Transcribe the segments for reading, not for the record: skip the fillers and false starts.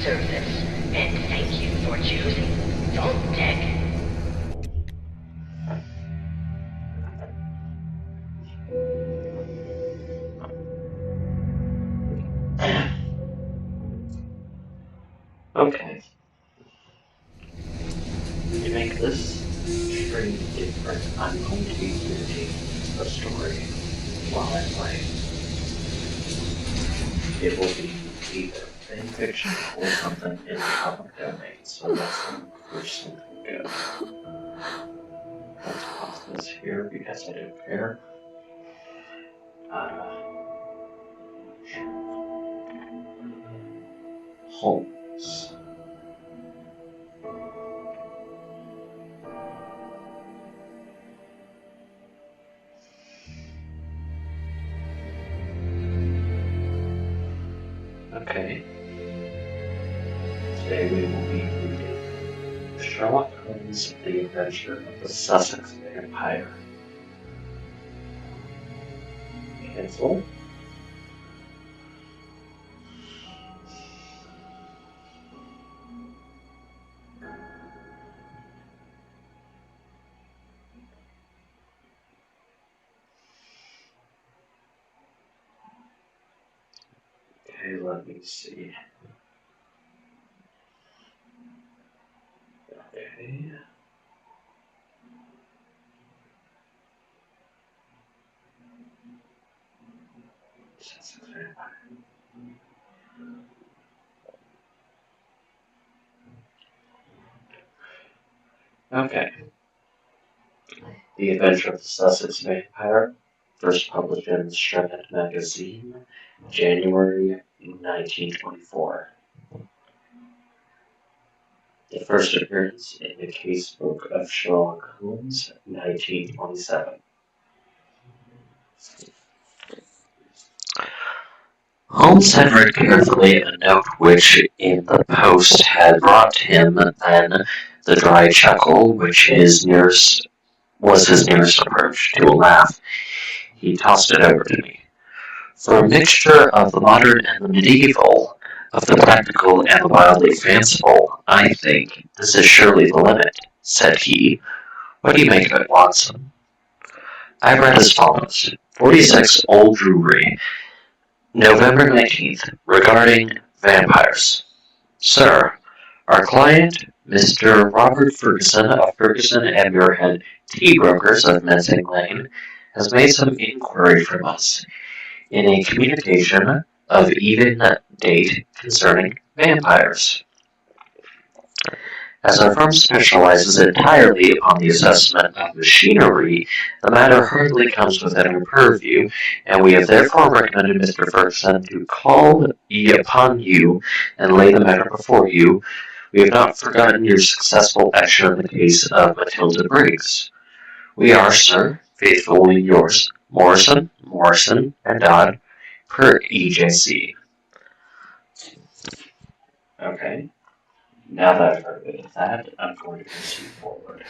service, and thank you for choosing Vault Tech. Okay. To make this extremely different, I'm going to be reading a story while I play. It will be either fan fiction or something in the public domain, so let's look for something good. Let's pause this here because I don't care. Holmes. Okay. Today we will be reading Sherlock Holmes, The Adventure of the Sussex Vampire. Cancel. Okay, let me see. Okay. Sussex Vampire. Okay. The Adventure of the Sussex Vampire, first published in the Sherlock magazine, January 1924. The first appearance in the Casebook of Sherlock Holmes, 1927. Holmes had read carefully a note which in the post had brought him, then the dry chuckle which was his nearest approach to a laugh. He tossed it over to me. For a mixture of the modern and the medieval, of the practical and the wildly fanciful, I think this is surely the limit, said he. What do you make of it, Watson? I read as follows. 46 Old Drury, November 19th, regarding vampires. Sir, our client, Mr. Robert Ferguson of Ferguson and Muirhead, tea brokers of Mensing Lane, has made some inquiry from us in a communication of even date concerning vampires. As our firm specializes entirely upon the assessment of machinery, the matter hardly comes within our purview, and we have therefore recommended Mr. Ferguson to call upon you and lay the matter before you. We have not forgotten your successful action in the case of Matilda Briggs. We are, sir, faithfully yours, Morrison, and Dodd, per EJC. Okay. Now that I've heard a bit of that, I'm going to proceed forward.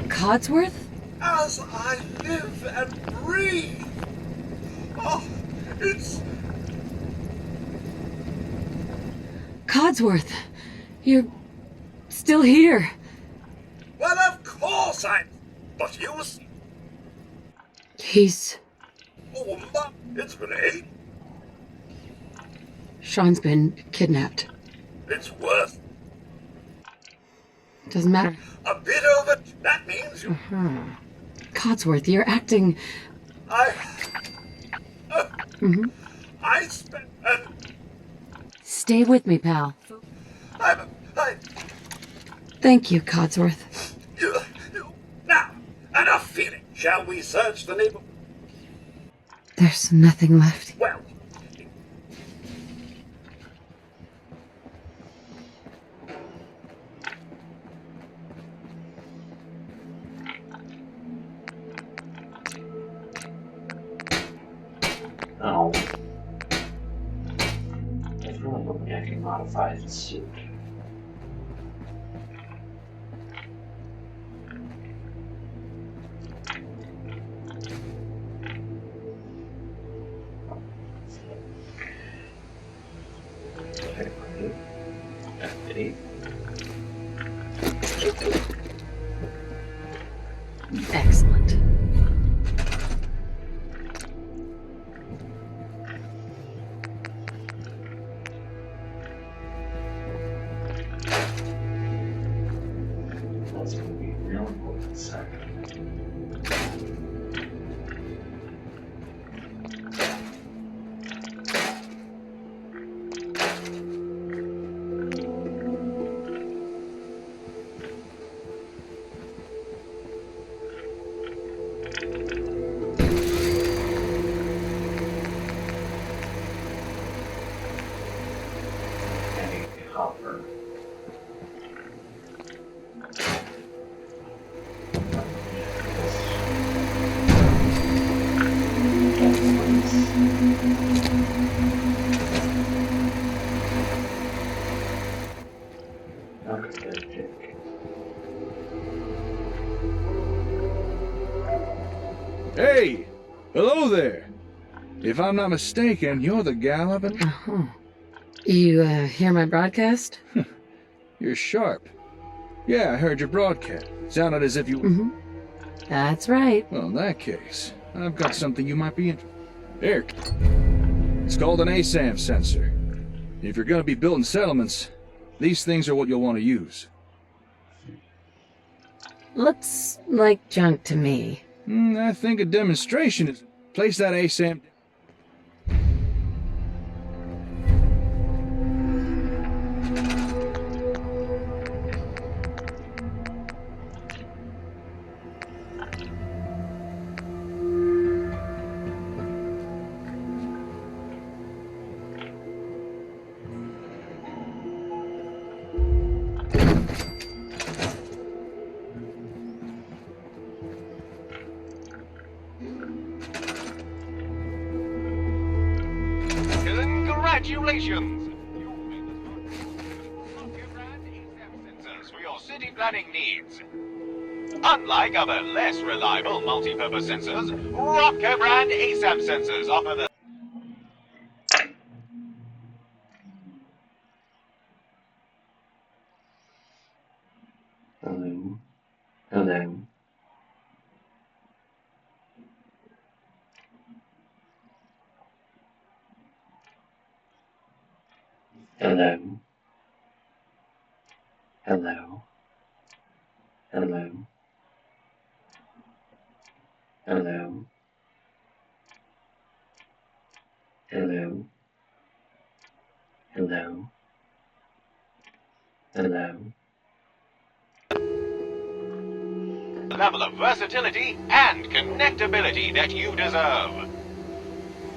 Codsworth? As I live and breathe! Oh, it's... Codsworth, you're still here. Well, of course I'm... But you... He's... Oh, Mum, it's Renee. Sean's been kidnapped. It's worth Doesn't matter. a bit over... That means you... Codsworth, you're acting... I spent... Stay with me, pal. I... Thank you, Codsworth. Now, enough feeling. Shall we search the neighborhood? There's nothing left. Well, Oh. If you're really hoping I can modify the suit. F8. Excellent. That's going to be real important second. Hopper. Hey! Hello there! If I'm not mistaken, you're the gal I've been... Uh-huh. You, hear my broadcast? You're sharp. Yeah, I heard your broadcast. Sounded as if you... Mm-hmm. That's right. Well, in that case, I've got something you might be interested in. Here. It's called an ASAM sensor. If you're gonna be building settlements, these things are what you'll want to use. Looks like junk to me. I think a demonstration is... Place that ASAM... Congratulations! You've made the brand ASAM sensors for your city planning needs. Unlike other less reliable multi-purpose sensors, Rocker brand ASAM sensors offer the Hello. Hello. Hello. Hello. Hello. Hello. Hello. Hello. Hello. level of versatility and connectability that you deserve.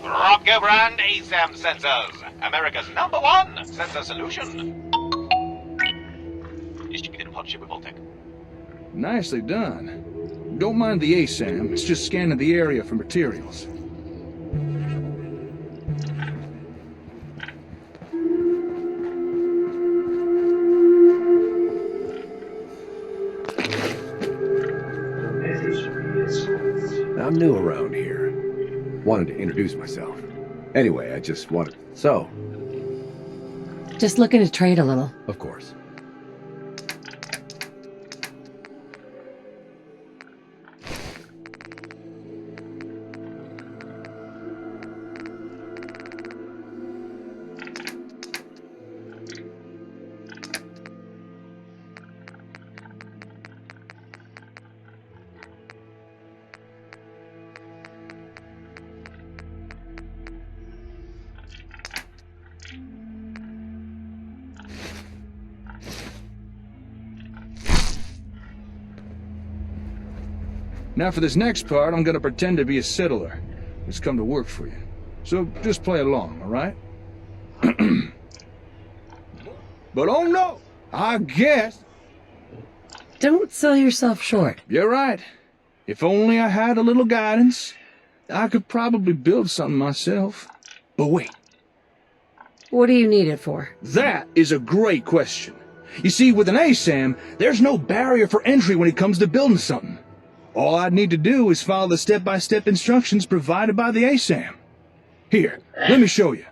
Rocker brand ASAM sensors, America's #1 sensor solution. Distributed in partnership with Voltec. Nicely done. Don't mind the ASAM, it's just scanning the area for materials. I'm new around here. Wanted to introduce myself. Anyway, I just wanted... So, Just looking to trade a little. of course. Now for this next part, I'm gonna pretend to be a settler. has come to work for you. So just play along, alright? But oh no! I guess... Don't sell yourself short. You're right. If only I had a little guidance, I could probably build something myself. But wait, What do you need it for? that is a great question. You see, with an ASAM, there's no barrier for entry when it comes to building something. All I'd need to do is follow the step-by-step instructions provided by the ASAM. Here, let me show you.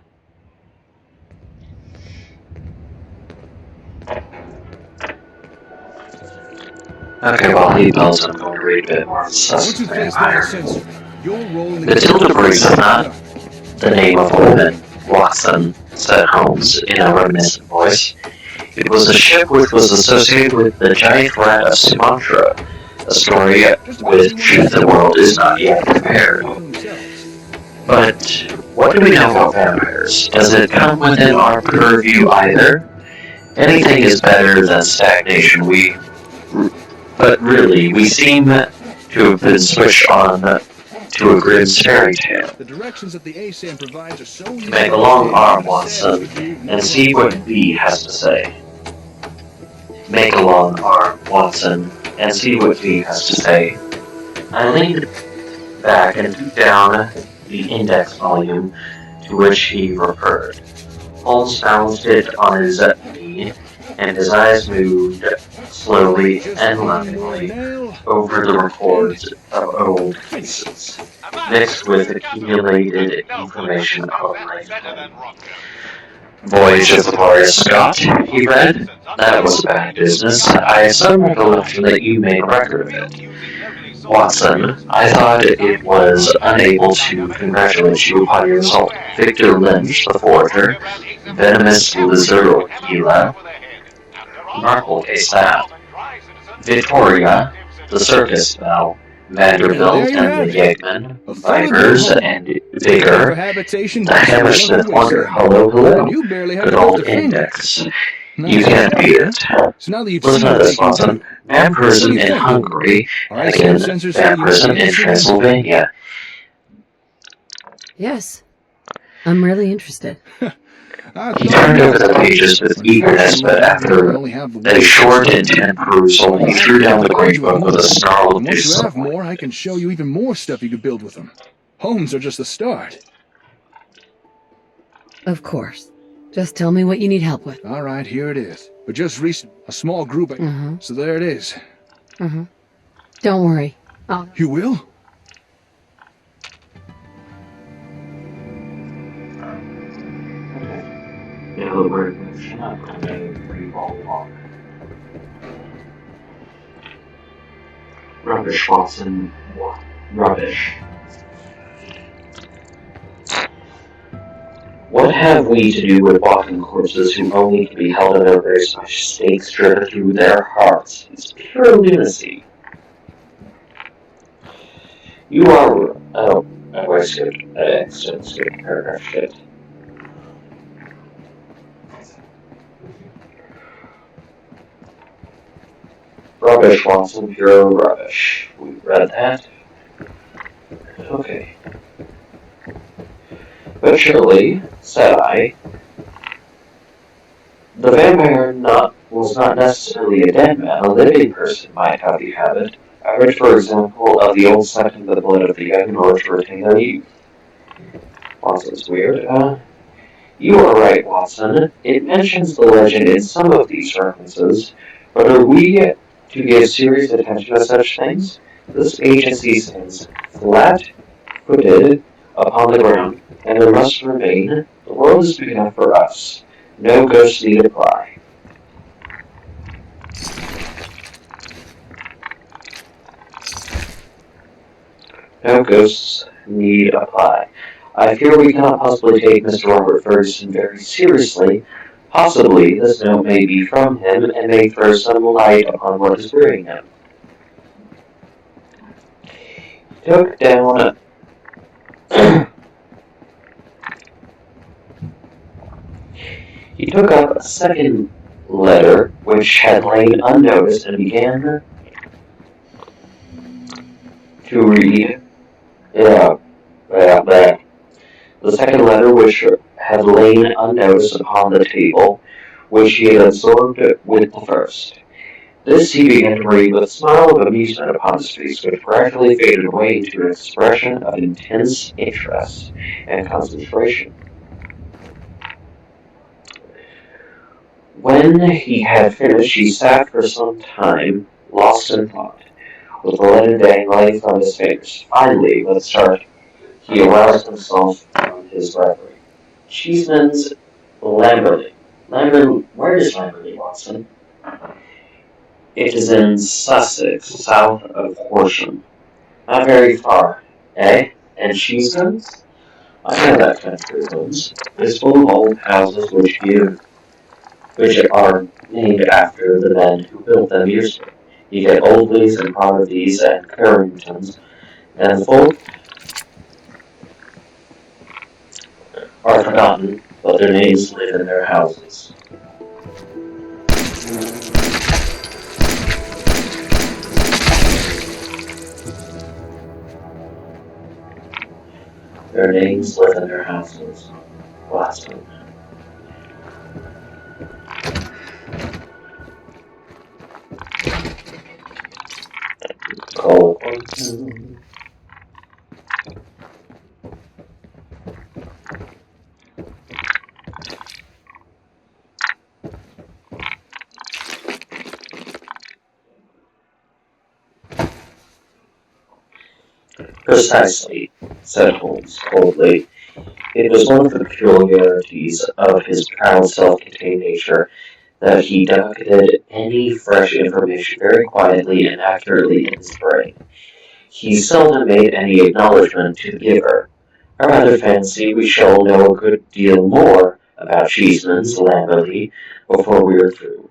Okay, while he builds, I'm going to read a bit more of the Once you Sussex place vampire. that sensor, your role in Matilda Briggs is not the name of a woman, Watson, said Holmes in a reminiscent voice. It was a ship which was associated with the giant rat of Sumatra, a story with which the world is not yet prepared. But what do we know about vampires? Does it come within our purview either? Anything is better than stagnation. But really, we seem to have been switched on to a grim fairy tale. The directions that the ASAM provides are so easy. Make a long arm, Watson, and see what V has to say. Make a long arm, Watson, and see what V has to say. I leaned back and took down the index volume to which he referred. Holmes balanced it on his knee, and his eyes moved slowly and lovingly over the records of old cases, mixed with accumulated information of life. Voyage of the Glorious Scott, he read. That was a bad business. I have some recollection that you made a record of it. Watson, I thought it was unable to congratulate you upon your result. Victor Lynch, the forger, Venomous Lizard Gila, remarkable case that. Victoria, the circus belle, Vanderbilt and the Yeggman, Vipers and Vigor, the Hammersmith Wonder, hello, good old index. You can't beat it. Listen to this, Watson. Vampirism in Hungary, and again, vampirism in Transylvania. Yes. I'm really interested. He turned over the pages with eagerness, but after a short, intent perusal, he threw down the great book with a snarl of Once you have disappointment. more, I can show you even more stuff you could build with them. Homes are just the start. Of course. Just tell me what you need help with. All right, here it is. But just recent, a small group. So there it is. Don't worry. You will? Yeah, the word motion up and then re-roll along. Rubbish, Watson. Rubbish. What have we to do with walking corpses who only can be held in their graves by stakes driven through their hearts? It's pure lunacy. You are... Oh, I skipped. I skipped paragraph shit. Rubbish, Watson, pure rubbish. We read that. Okay. But surely, said I, the vampire was not necessarily a dead man. A living person might have the habit. I heard, for example, of the old sucking the blood of the young in order to retain their youth. Watson's weird. You are right, Watson. It mentions the legend in some of these references, but are we to give serious attention to such things? This agency stands flat-footed upon the ground, and there must remain. The world is big enough for us. No ghosts need apply. No ghosts need apply. I fear we cannot possibly take Mr. Robert Ferguson very seriously. Possibly this note may be from him and may throw some light upon what is worrying him. He took down He took up a second letter which had lain unnoticed and began to read. The second letter, which had lain unnoticed upon the table, which he had absorbed with the first. This he began to read with a smile of amusement upon his face, which gradually faded away into an expression of intense interest and concentration. When he had finished, he sat for some time, lost in thought, with the letter dangling from his fingers. Finally, with a start, he aroused himself from his reverie. Cheeseman's Lamberley. Where is Lamberley, Watson? It is in Sussex, south of Horsham. Not very far, eh? And Cheeseman's? I know that country, Holmes. It's full of old houses which are named after the men who built them years ago. You get Oldleys and Parodies and Carringtons, and the folk are forgotten, but their names live in their houses. Their names live in their houses. Watson. Oh. Precisely, said Holmes coldly. It was one of the peculiarities of his proud, self-contained nature that he docketed any fresh information very quietly and accurately in his brain. He seldom made any acknowledgment to the giver. I rather fancy we shall know a good deal more about Cheeseman's Lamberley before we are through.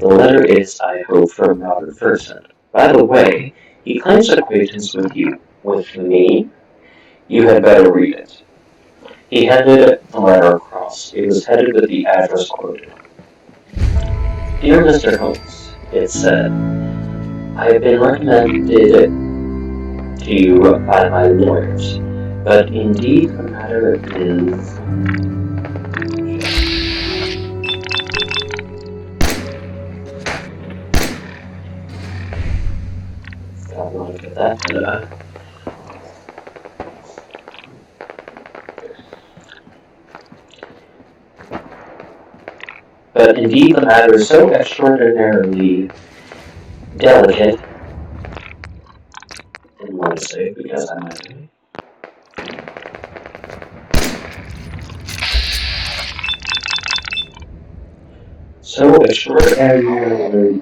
The letter is, I hope, from Robert Ferguson. By the way, he claims acquaintance with you. With me? You had better read it. He handed the letter across. It was headed with the address quoted. Dear Mr. Holmes, it said, I have been recommended to you by my lawyers, but indeed the matter is... I want to get that. But indeed the matter is so extraordinarily delicate, didn't want to say it because I'm angry. So extraordinarily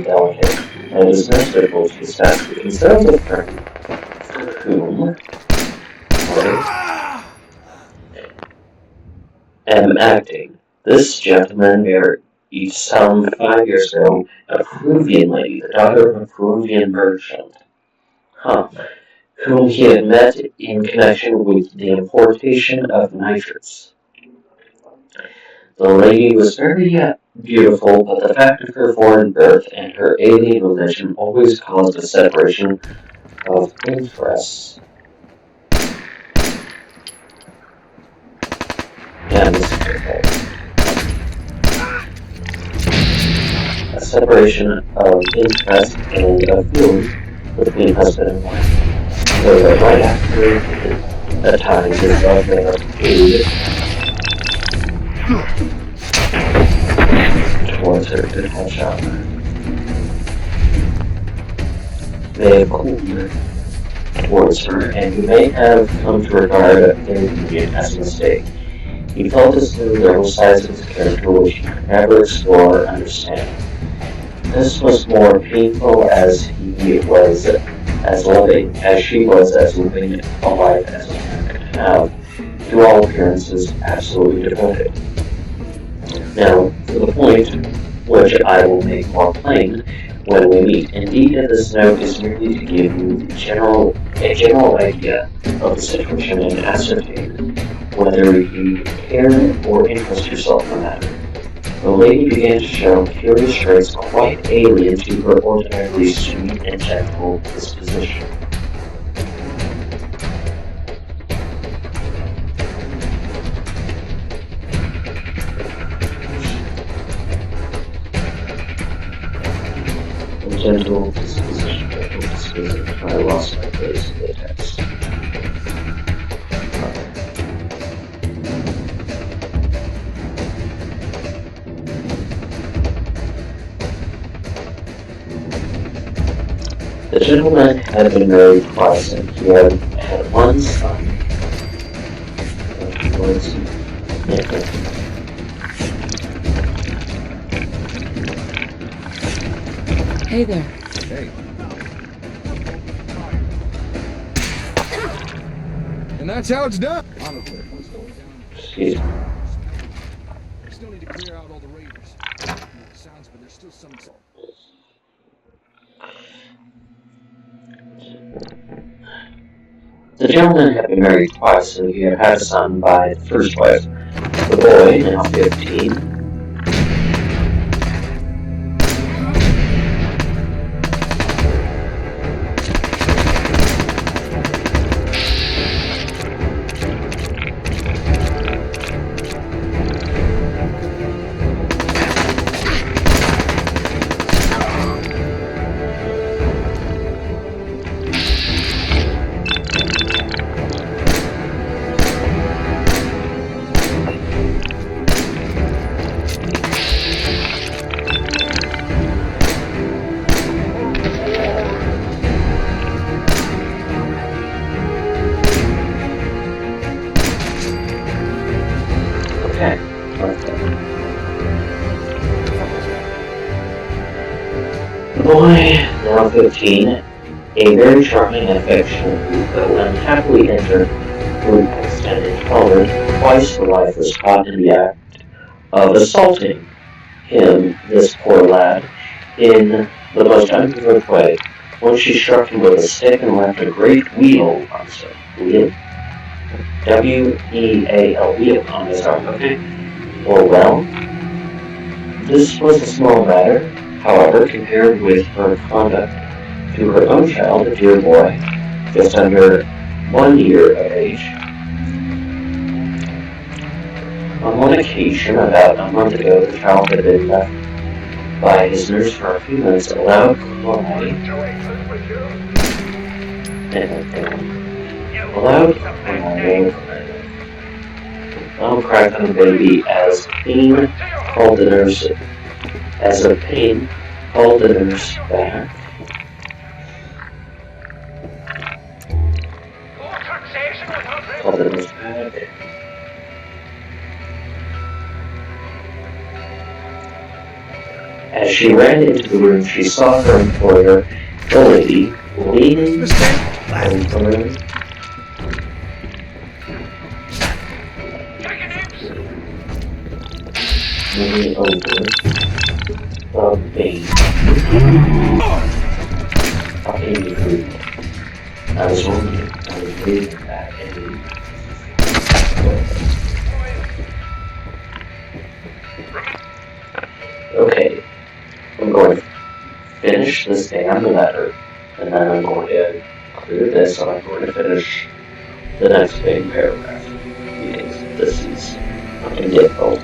delicate, that it is most difficult to discuss. We can start with her, for whom I am acting. This gentleman married some 5 years ago a Peruvian lady, the daughter of a Peruvian merchant, whom he had met in connection with the importation of nitrates. The lady was very beautiful, but the fact of her foreign birth and her alien religion always caused a separation of interests. Yeah, this is okay. A separation of interest and of feeling between husband and wife. So that right after the time his love there paid towards her to catch up. They have cooled towards her, and he may have come to regard their union as a mistake. He felt as though there were sides of his character which he could never explore or understand. This was more painful as he was as loving, as she was as living a life as a man could have, to all appearances, absolutely devoted. Now, for the point, which I will make more plain when we meet. Indeed, this note is merely to give you a general idea of the situation and ascertain whether you care or interest yourself in the matter. The lady began to show curious traits quite alien to her ordinarily sweet and gentle disposition. Gentle disposition, I lost my place in the text. The gentleman had been married twice, and he had one son. Hey there. Hey. And that's how it's done. Excuse me. We still need to clear out all the raiders. Sounds, but there's still some. The gentleman had been married twice, and he had had a son by the first wife. The boy, now 15, The boy, now 15, a very charming and affectionate youth, but when happily entered group extended tolerant, twice the wife was caught in the act of assaulting him, this poor lad, in the most unprovoked way. Once she struck him with a stick and left a great wheel W-E-A-L, wheel on his arm, okay? Well, this was a small matter, however, compared with her conduct to her own child, a dear boy, just under 1 year of age. On one occasion, about a month ago, the child had been left by his nurse for a few minutes, a loud cry from the baby as pain called the nurse back. As she ran into the room, she saw her employer, the lady, leaning over the baby. I was reading that and okay, I'm going to finish this damn letter, and then I'm going to clear this, and I'm going to finish the next big paragraph, because this is fucking difficult.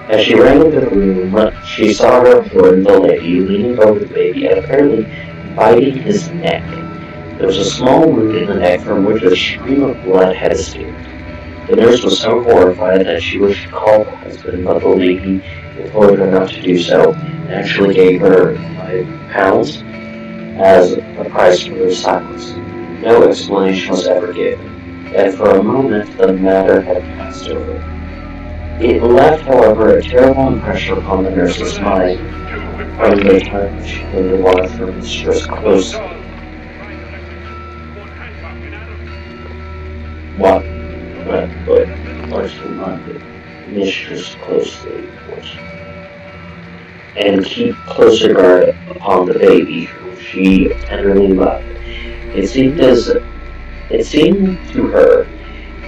As she ran into the room, she saw her employer, the lady, leaning over the baby and apparently biting his neck. There was a small wound in the neck from which a stream of blood had escaped. The nurse was so horrified that she wished to call her husband, but the lady implored her not to do so, and actually gave her £5 as a price for her silence. No explanation was ever given, and for a moment the matter had passed over. It left, however, a terrible impression upon the nurse's mind from the time she came to watch her mistress closely. Mistress closely, and keep closer guard upon the baby, whom she tenderly loved. It seemed to her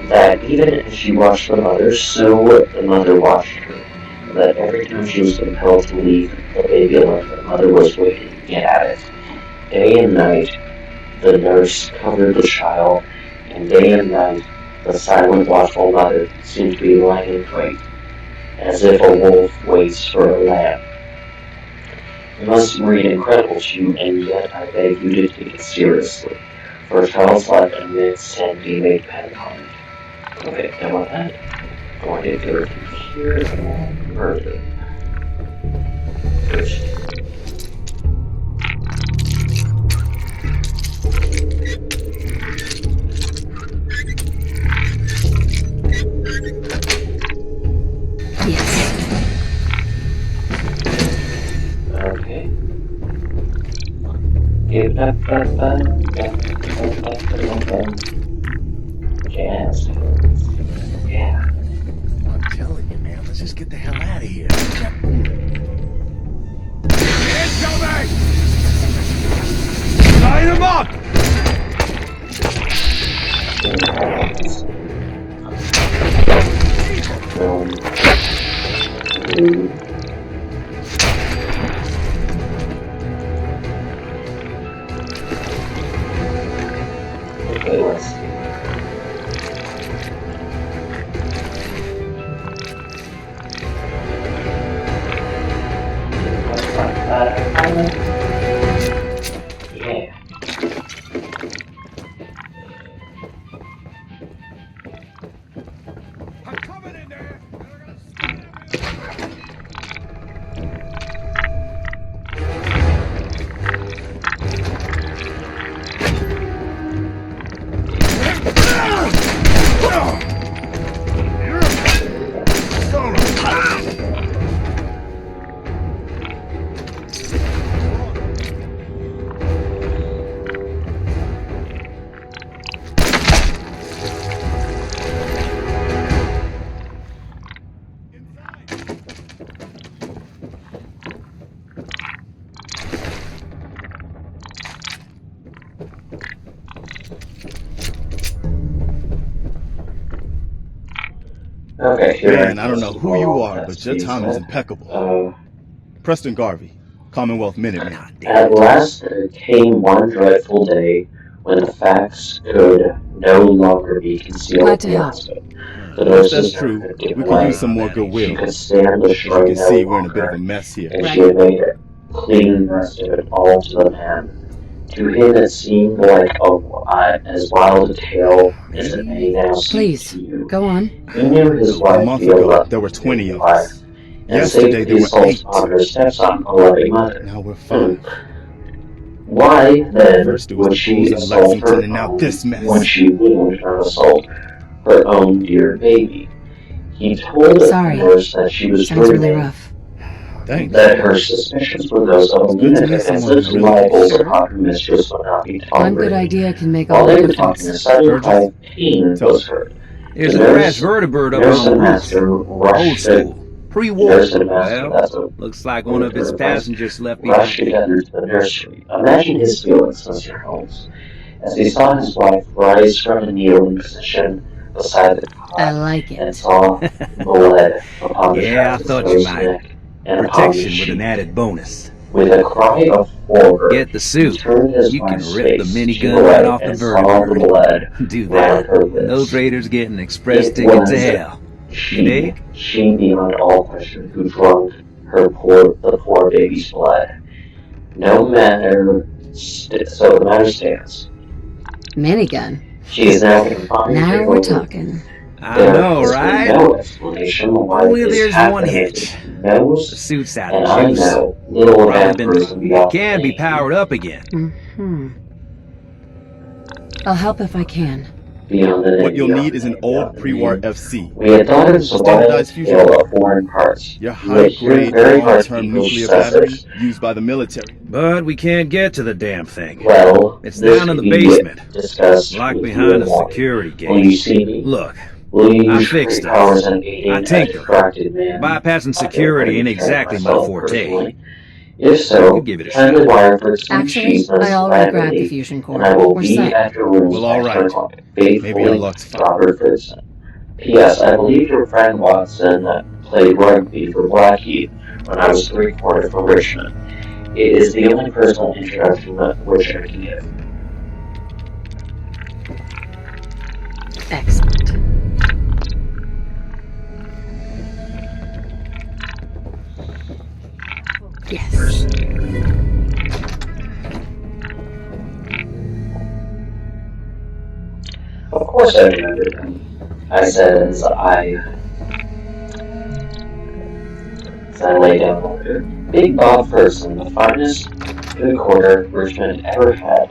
that even as she watched the mother, so the mother watched her, and that every time she was compelled to leave the baby alone, the mother was waiting to get at it. Day and night, the nurse covered the child, and day and night, the silent, watchful mother seemed to be lying in wait, as if a wolf waits for a lamb. It must read incredible to you, and yet I beg you to take it seriously. For a child's life and its sanity may depend upon it. Okay, done with that. Going to go through here and murder. First. Yes. Okay. Give up, jazz hands. Yeah. I'm telling you, man, let's just get the hell out of here. Incoming! Line them up! Okay, let's see. Yeah. I'm coming in there! Okay, here. Man, I don't know who you are, but your time is impeccable. Preston Garvey, Commonwealth Minuteman. At last there came one dreadful day when the facts could no longer be concealed Glad to help. beyond it. The If nurses that's true, could give we could way. use some more She goodwill. could stand the As you strain can no see, we're in a bit of longer, a mess here. and Right. she had made it clean the rest of it all to the man. To him it seemed like as wild a tale as it may now seem Please, to you. go on. He knew his A wife month be a ago, lovely, there were 20 of wife, us. and Yesterday, safely there were assaults 8. upon her stepson, a loving mother. Now we're 5. Why then First it was would the she booze in assault Lexington, her and now own this when mess. she would not assault her own dear baby? He told the Sorry. nurse that she was Sounds really dreaming, rough. Thanks. that her suspicions were those of a It's good to meet lunatic, and someone who such really libels cares. upon her mistress would not be One good tolerated. idea can make While all they the were talking, a difference. sudden cry Burgess? of pain Tell was me. heard. There's The a nurse, crashed vertibird up nurse on the and roof. master Old rushed school. Pre-war. Nurse and master, Well, that's a looks like one of its passengers left rushed behind. together to the nursery. Imagine his feelings, Mr. Holmes, as he saw his wife rise from a kneeling position beside the I cot like and it. saw blood upon the Yeah, I child's thought you might. neck and upon the Protection with an sheet. added bonus. With a cry of horror, Get the he suit. turned his You can wife's rip the face to minigun the right right off the and saw the vertibird. blood Do round that, her and lips. those raiders get an express It ticket to was hell. You she dig? beyond all question, who drunk the poor baby's blood. No matter, so the matter stands. Minigun. She is now confined Now to we're her room. talking. I There know, has been right? no explanation why Only this there's one happened. hitch. He The knows, suit's out and of I juice. know, little of Probably that person been beyond can the be name. powered up again. Mm-hmm. I'll help if I can. Beyond the name, What you'll beyond need the is an name, old beyond the pre-war name. FC. We had thought it was a wild Standardized fusion tale core. of foreign parts. Your You would hear high-grade, very hard long-term English nuclear battery Sussex. used by the military. But we can't get to the damn thing. Well, It's this down in could the be basement. discussed Locked with you behind in a the morning. security Will you gate. see me? Look, Will you I use fix great powers stuff. in aiding I a tinker. distracted man? Bypassing security ain't exactly my myself forte. personally. If You so, could give it a kindly shot. wire for 2 Actually, cheesemans I already grabbed the privately, fusion and core. I will We're be set. at your rooms Well, by all 10 right. o'clock. Maybe our Faithfully, luck's fine. Robert Ferguson. P.S. I believe your friend Watson played rugby for Blackheath when I was 3/4 for Richmond. It is the only personal introduction which I can give. Excellent. Yes. Of course I remembered him, I said as I lay down order. Big Bob Ferguson, the finest three-quarter Richmond ever had.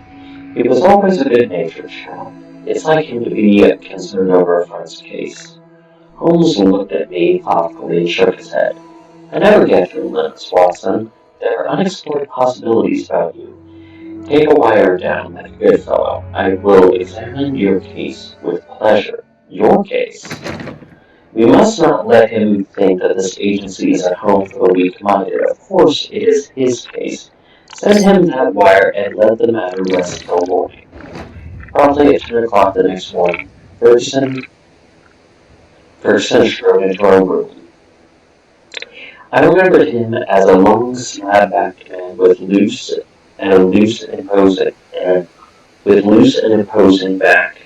He was always a good-natured chap. It's like him to be concerned over a friend's case. Holmes looked at me thoughtfully and shook his head. I never get your limits, Watson. There are unexplored possibilities about you. Take a wire down, like a good fellow. I will examine your case with pleasure. Your case. We must not let him think that this agency is at home for the weak-minded. Of course, it is his case. Send him that wire and let the matter rest till morning. Promptly at 10 o'clock the next morning, Ferguson strode into our room. I remembered him as a long, slab-backed man with loose and imposing back.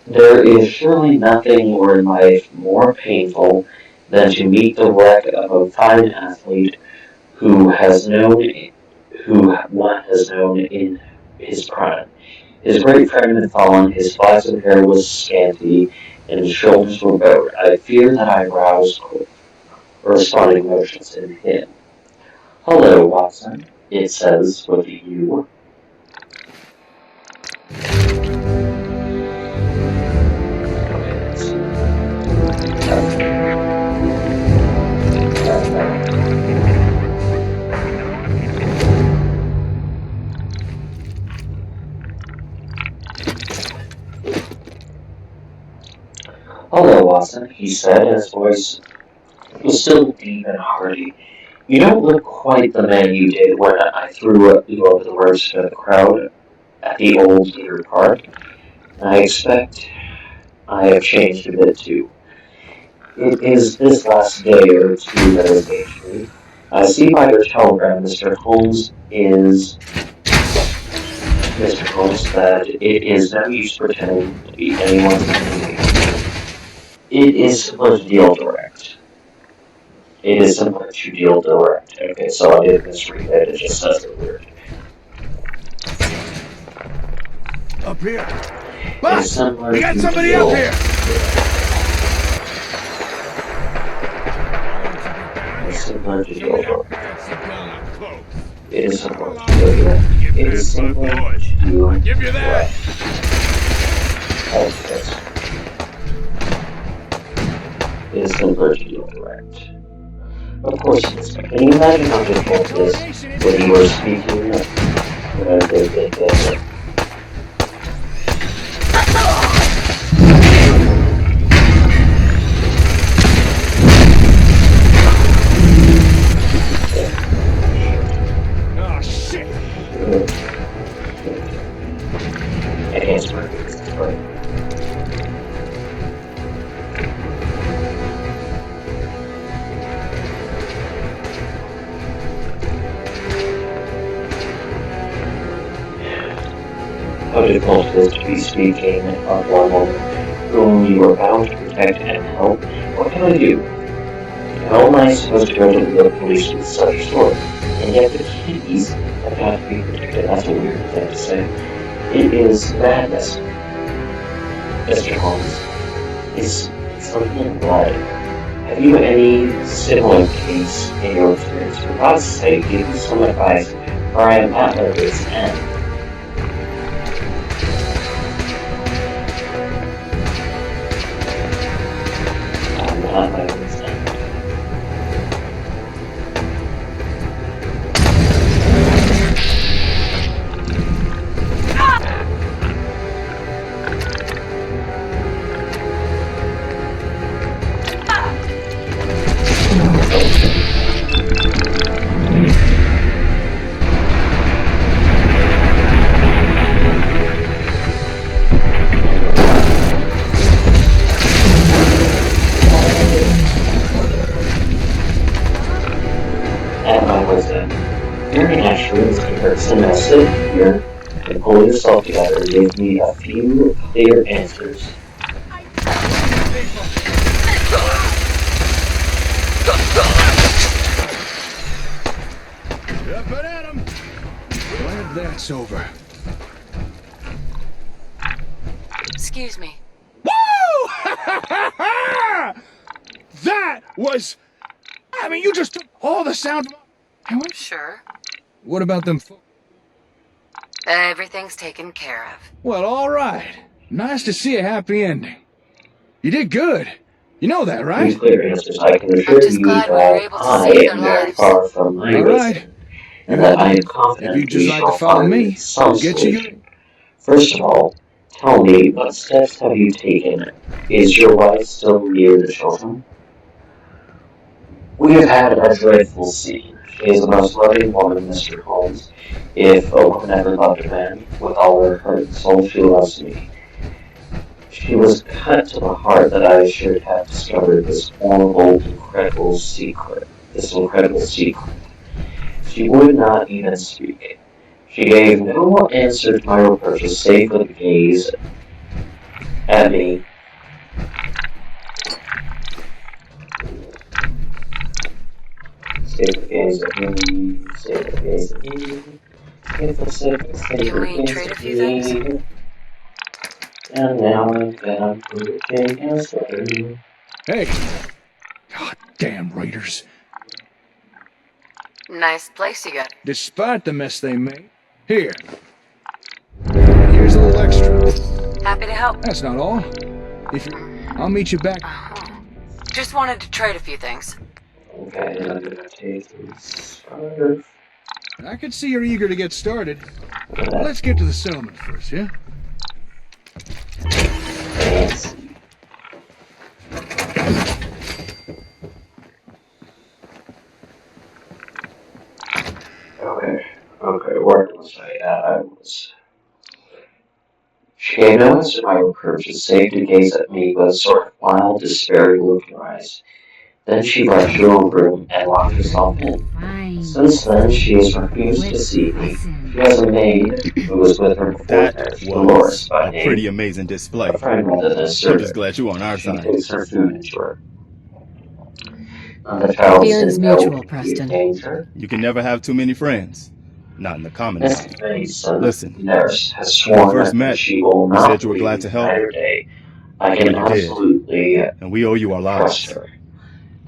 There is surely nothing more in life more painful than to meet the wreck of a fine athlete who one has known in his prime. His great frame had fallen, his flaxen hair was scanty, and his shoulders were bowed. I fear that I roused corresponding emotions in him. Hello, Watson, it says with a U. Hello, Watson, he said, and his voice was still deep and hearty. You don't look quite the man you did when I threw you over the roast to the crowd at the old Deer Park. I expect I have changed a bit too. It is this last day or two that has aged me. I see by your telegram, Mr. Holmes, that it is no use pretending to be anyone's enemy. It is simpler to deal direct. It is simpler to deal direct. Okay, so I did misread it. It just says it weird. Up here. It is simpler We got to somebody deal up here. It is simpler to deal direct. It is simpler to deal direct. It is simpler to deal direct. It is simpler to deal direct. Of course it is. Can you imagine how difficult it is when you were speaking Oh, shit. I can't swear this, right? How difficult it is to be speaking of one woman whom you are bound to protect and help. What can I do? How am I supposed to go to the police with such a story? And yet the keys have got to be protected. That's a weird thing to say. It is madness, Mr. Holmes. It's something in blood. Have you any similar case in your experience? For God's sake, give me some advice, for I am at my wit's end. I'm at my wit's end. At my wit's end. Very naturally, Mr. Ferguson, now sit here and pull yourself together and give me a few clear answers. that's over. Excuse me. Woo! That was... I mean, you just took all the sound... Sure. What about them... Everything's taken care of. Well, all right. Nice to see a happy ending. You did good. You know that, right? These clear answers, I can assure I'm just you glad we were that able to I save their am very lives. far from my All right. wisdom, and that I am confident If you'd just we like to shall follow find me, some I'll get you... solution. First of all, tell me, what steps have you taken? Is your wife still near the children? We have had a dreadful scene. She is the most loving woman, Mr. Holmes. If a woman ever loved a man, with all her heart and soul, she loves me. She was cut to the heart that I should have discovered this horrible, incredible secret. She would not even speak. She gave no answer to my reproaches, save for the gaze at me. Save the gaze at me. Save the gaze at me. Can we trade a few things? And now I'm gonna put it in. Hey! God damn raiders. Nice place you got. Despite the mess they made. Here. Here's a little extra. Happy to help. That's not all. I'll meet you back. Just wanted to trade a few things. Okay, I'm gonna take this. I can see you're eager to get started. Let's get to the settlement first, yeah? Okay, where was I was... She gave no answer to my reproaches, save to gaze at me with a sort of wild, despairing look in her eyes. Then she rushed to her room and locked herself in. Since then, she has refused to see me. She has a maid who was with her before That marriage, was Dolores by a name. pretty amazing display. A friend rather than a I'm servant. just glad you're on our She side. takes her food into her. The child is Feelings in no mutual, immediate Preston. danger. You can never have too many friends. Not in the Commonwealth. Mrs. Mason, Listen, the nurse, has when we sworn first that met, she will you not said you were glad leave to help. night or day. I can Well, you did. absolutely And we owe you our trust lives. her.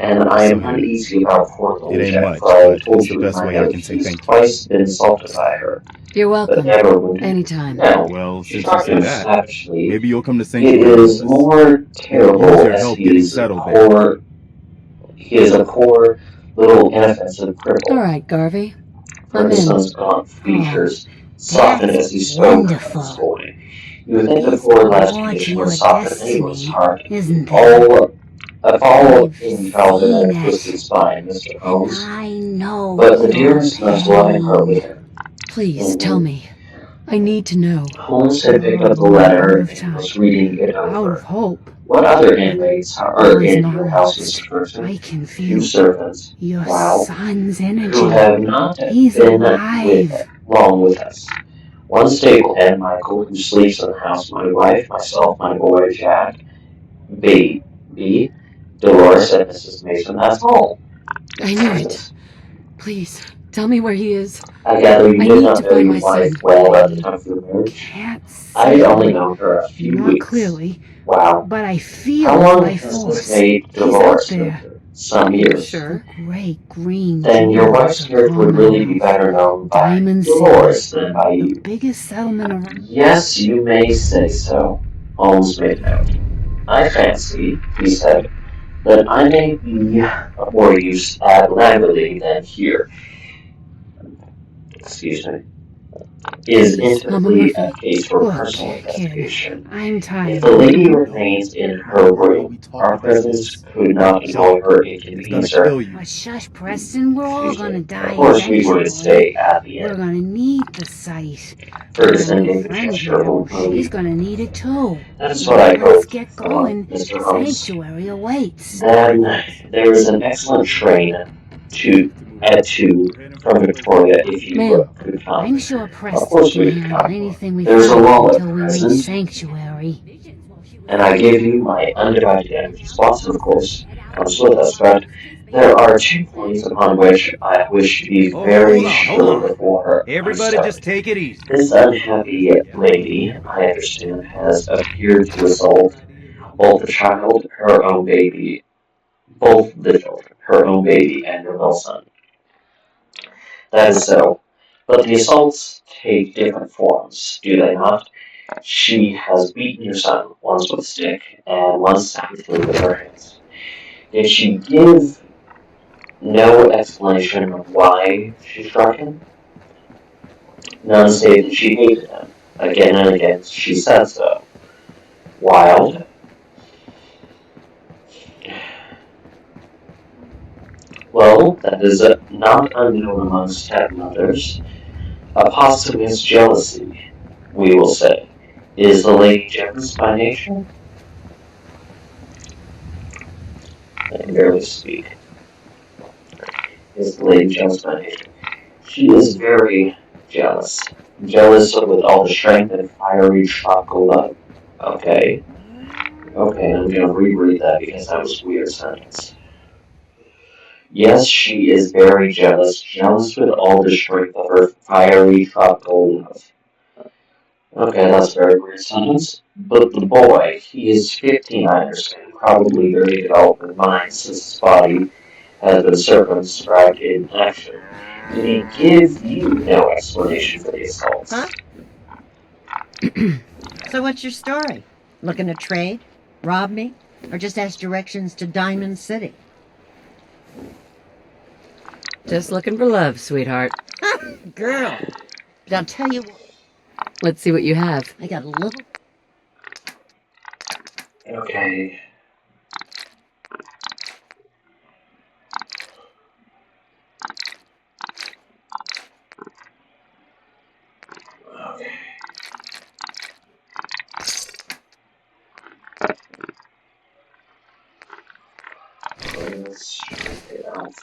And I am So here. uneasy about poor little It ain't Jack, much, for I but told it's the you best in my way I note can say he's thank you. twice been insulted by her. You're But welcome. never wounded. Anytime. No, Well, she since you struck say him that, savagely. maybe you'll come to It Sanctuary with is us. more We could terrible use your as help he getting is a settled there. he is a poor, little, inoffensive cripple. All right, Garvey. I'm in. Ferguson's gaunt features softened That's as he spoke this wonderful. morning. You would think the It's poor lad's more to condition your would soften anyone's destiny, heart. isn't there? A fall I've invalid and seen a twisted it, spine, Mr. and Holmes. I know But the your dearest, most loving heart pain. with him. Please tell me. I need to know. Holmes had picked up the Oh, letter out of and was time, reading it out of over. hope. What other inmates are All's in not your house, lost. Mr. Ferguson? I can Few feel servants, your wow, son's who energy. have not He's been alive. long with us. One stable hand, Michael, who sleeps in the house, my wife, myself, my boy, Jack, B, Dolores, and Mrs. Mason. That's all. I knew it. Please, tell me where he is. I gather you I did need not to know find your my wife son. well at the time of your marriage. Can't I had only see, known her a few not weeks. clearly, Wow. but I feel How his long life has this force. maid He's out Dolores lived there. here? Some years. Sure. The great green Then your jewels wife's of spirit would really be Commonwealth. better known by Diamond Dolores City, than by the you. biggest settlement around. Yes, you may say so. Holmes made a note. I fancy, he said, that I may be of more use at Langley than here. Excuse me. Is Please, Mama intimately a Murphy. case for Look, personal kid, investigation. I'm If tired. the lady remains in her Why room, we talk our about presence this? could not Shut annoy her It's gonna inconvenience her. kill you. Oh, shush, Preston. We're all Excuse gonna me. die Of course we would eventually. stay at the We're inn. gonna need the site. Ferguson My gave a friend gesture here, of she's relief. gonna need it too. That is Now what I let's hoped get for, going. Mr. Holmes. Sanctuary awaits. Then there is an excellent train at 2 from Victoria if you Ma'am. could come. I'm sure Of Preston course we can could handle come. anything we There's a find law at until we reach present, Sanctuary. and I give you my undivided energy. Watson, of course, comes with us, but There are 2 points upon which I wish to be Oh, very hold sure on. before I Everybody start. just take it easy. This unhappy lady, I understand, has appeared to assault both the child, her own baby, both the children, her own baby and her little son. That is so. But the assaults take different forms, do they not? She has beaten your son, once with a stick, and once savagely with her hands. Did she give no explanation of why she struck him? None save that she hated him. Again and again she said so. Wild. Well, that is not unknown among stepmothers. A posthumous jealousy, we will say. Is the lady jealous by nature? I can barely speak. Is the lady jealous by nature? She is very jealous. Jealous with all the strength and fiery tropical love. Okay. Okay, I'm gonna reread that because that was a weird sentence. Yes, she is very jealous. Jealous with all the strength of her fiery tropical love. Okay, that's a very weird sentence. But the boy, he is 15, I understand. Probably very developed in mind since his body has been circumscribed in action. Did he give you no explanation for the assaults? Huh? So what's your story? Looking to trade? Rob me? Or just ask directions to Diamond City? Just looking for love, sweetheart. Girl. But I'll tell you what. Let's see what you have. I got a little... Okay. Okay. Let's check it out.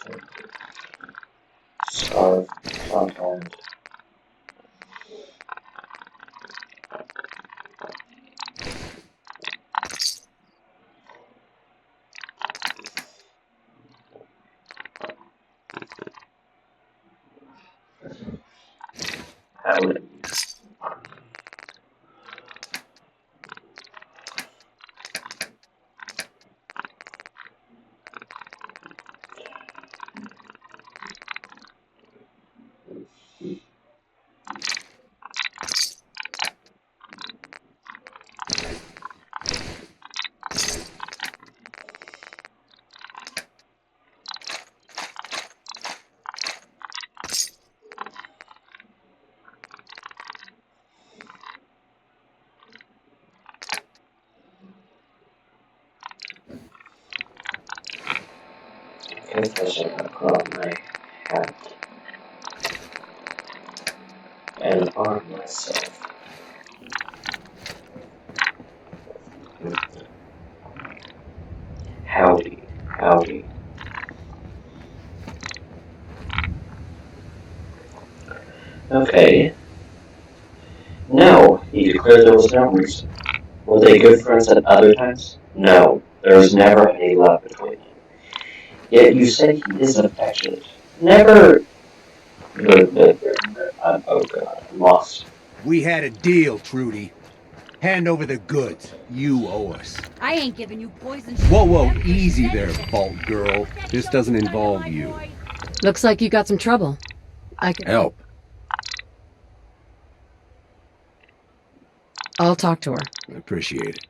Scarf, content. Howdy. Confess I got put on my hat and arm myself. Howdy, howdy. Okay. No, he declared there was no reason. Were they good friends at other times? No, there was never any love between them. Yet you say he is affectionate. Never. Oh god, I'm lost. We had a deal, Trudy. Hand over the goods. You owe us. I ain't giving you poison. Whoa, easy there, Vault Girl. This doesn't involve you. Looks like you got some trouble. I can Help. I'll talk to her. I appreciate it.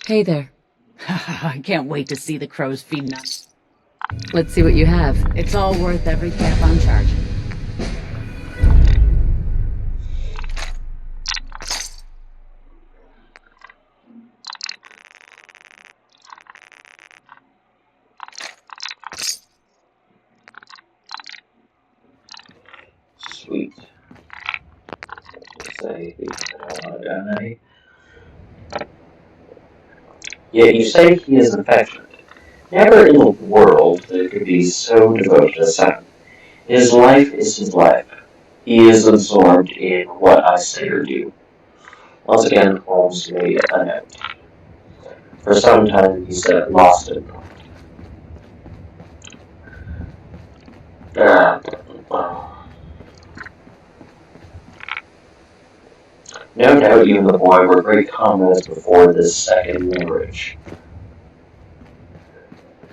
Hey there. I can't wait to see the crows feeding us. Let's see what you have. It's all worth every cap I'm charging. sweet. Say he don't want to die. Yet you say he is affectionate. Never in the world that could be so devoted as Sam. His life is his life. He is absorbed in what I say or do. Once again, Holmes made a note. For some time he sat lost in thought. No doubt you and the boy were great comrades before this second marriage.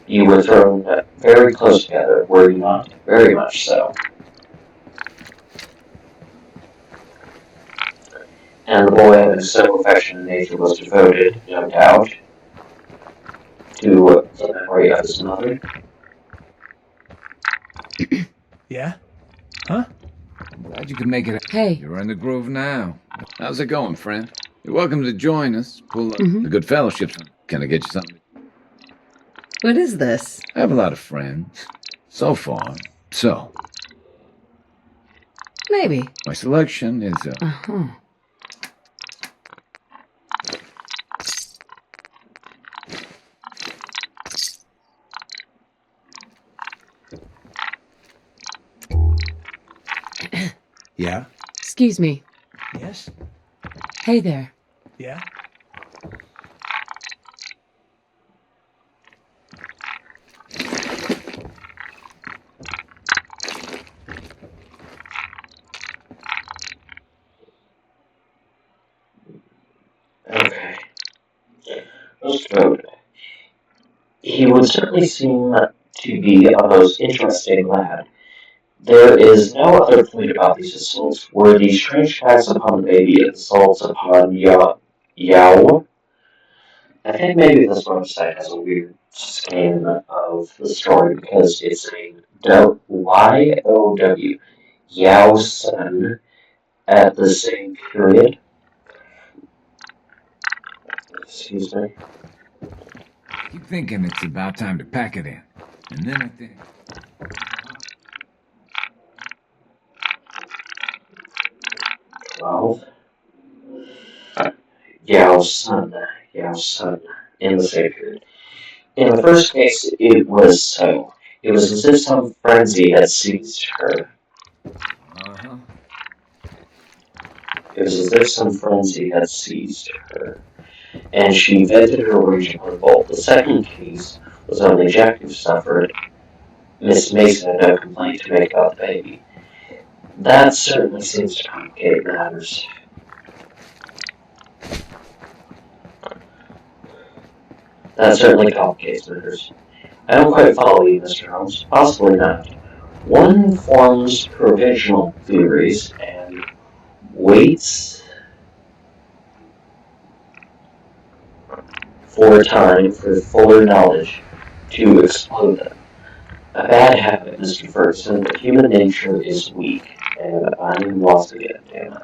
You were thrown very close together, were you not? Very much so. And the boy, having so affectionate nature, was devoted, no doubt, to the memory of his mother. Yeah? Huh? I'm glad you could make it. Hey. You're in the groove now. How's it going, friend? You're welcome to join us. Pull up the good fellowship. Can I get you something? What is this? I have a lot of friends. So far. So. Maybe. My selection is, Uh-huh. Yeah? Excuse me. Yes? Hey there. Yeah? Okay. Let's go. He would certainly seem to be a most interesting lad. There is no other point about these assaults. Were the strange attacks upon the baby assaults upon Yao? I think maybe this website has a weird scan of the story because it's saying Y-O-W, Yao's son, at the same period. Excuse me. keep thinking it's about time to pack it in. And then I think... 12. Yao's son, in the same period. In the first case, it was so. It was as if some frenzy had seized her. Uh-huh. It was as if some frenzy had seized her, and she vented her rage upon both. The second case was only Jack who suffered. Miss Mason had no complaint to make about the baby. That certainly seems to complicate matters. That certainly complicates matters. I don't quite follow you, Mr. Holmes. Possibly not. One forms provisional theories and waits for time for fuller knowledge to explode them. A bad habit, Mr. Ferguson, but human nature is weak, and I'm lost again, damn it.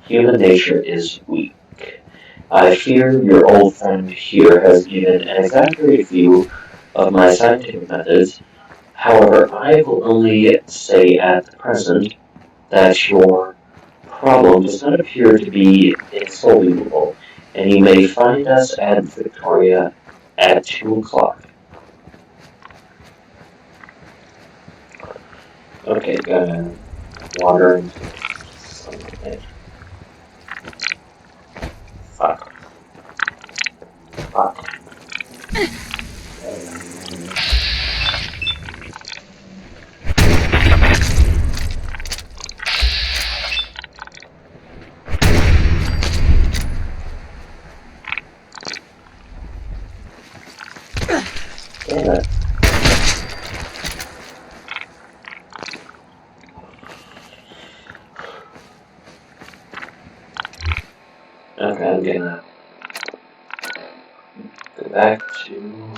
Human nature is weak. I fear your old friend here has given an exaggerated view of my scientific methods. However, I will only say at present that your problem does not appear to be insoluble, and you may find us at Victoria at 2 o'clock. Okay, gotta water into something. Fuck. Fuck. Damn it. Okay, I'm gonna go back to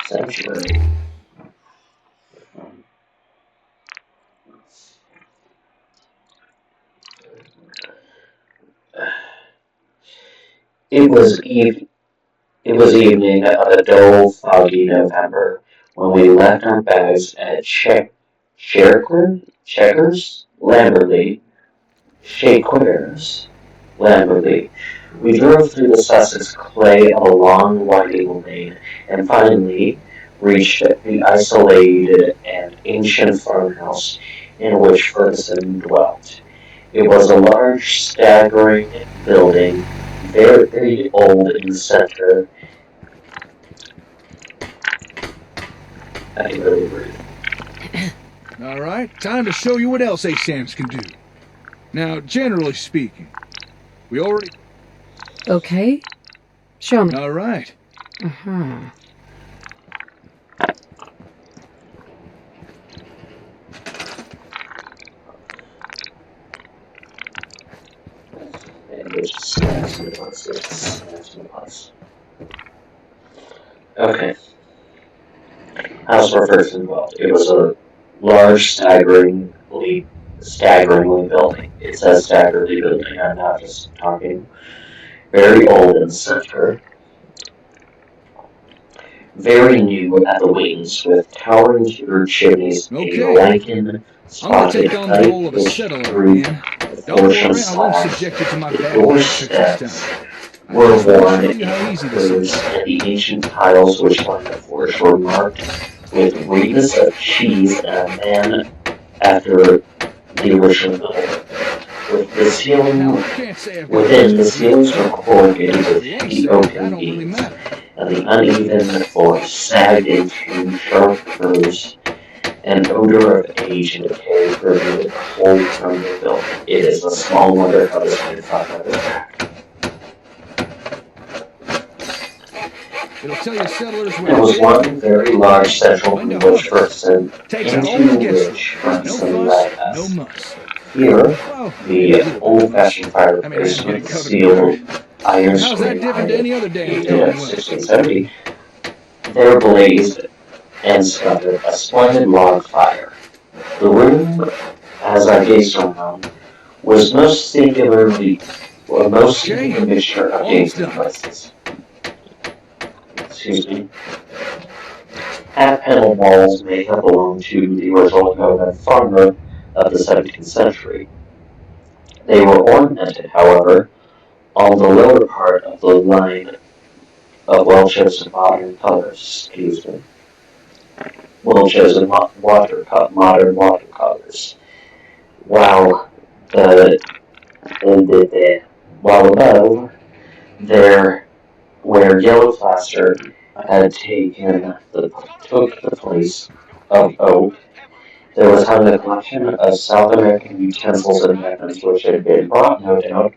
Sanctuary. It was evening of a dull, foggy November when we left our bags at Checkers, Lamberley, Shakers, Lamberley. We drove through the Sussex clay of a long, winding lane, and finally reached the isolated and ancient farmhouse in which Ferguson dwelt. It was a large, staggering building, very old in the center. I can really breathe. All right, time to show you what else ASAMs can do. Now, generally speaking, we already... Okay. Show me. All right. Uh-huh. Okay. House where Ferguson dwelt. It was a large, staggeringly building. It says staggeringly building. I'm not just talking. Very old in the center. Very new at the wings, with towering timber chimneys, a lichen spotted high-pitched roof, with portions slashed. The doorsteps were worn in curves, and the ancient tiles which lined the porch were marked with wreaths of cheese and a man after the original builder. Within the ceilings were corrugated with heavy oaken beams, and the uneven floor sagged into sharp curves. An odor of age and decay permeated the whole permanent building. It is a small wonder how this man thought of it back. There was one very large central room which Ferguson, into which Ferguson led us. Here, the old-fashioned fireplace with the steel iron screen dated of 1670, there blazed and sputtered a splendid log fire. The room, as I gazed around, was most singularly a mixture of dainty places. Excuse me. Half-panel walls may have belonged to the original Conan farmer of the 17th century. They were ornamented, however, on the lower part of the line of well-chosen modern colors. Well-chosen modern watercolors. While above there, where yellow plaster had took the place of oak, there was hung a collection of South American utensils and weapons which had been brought, no doubt,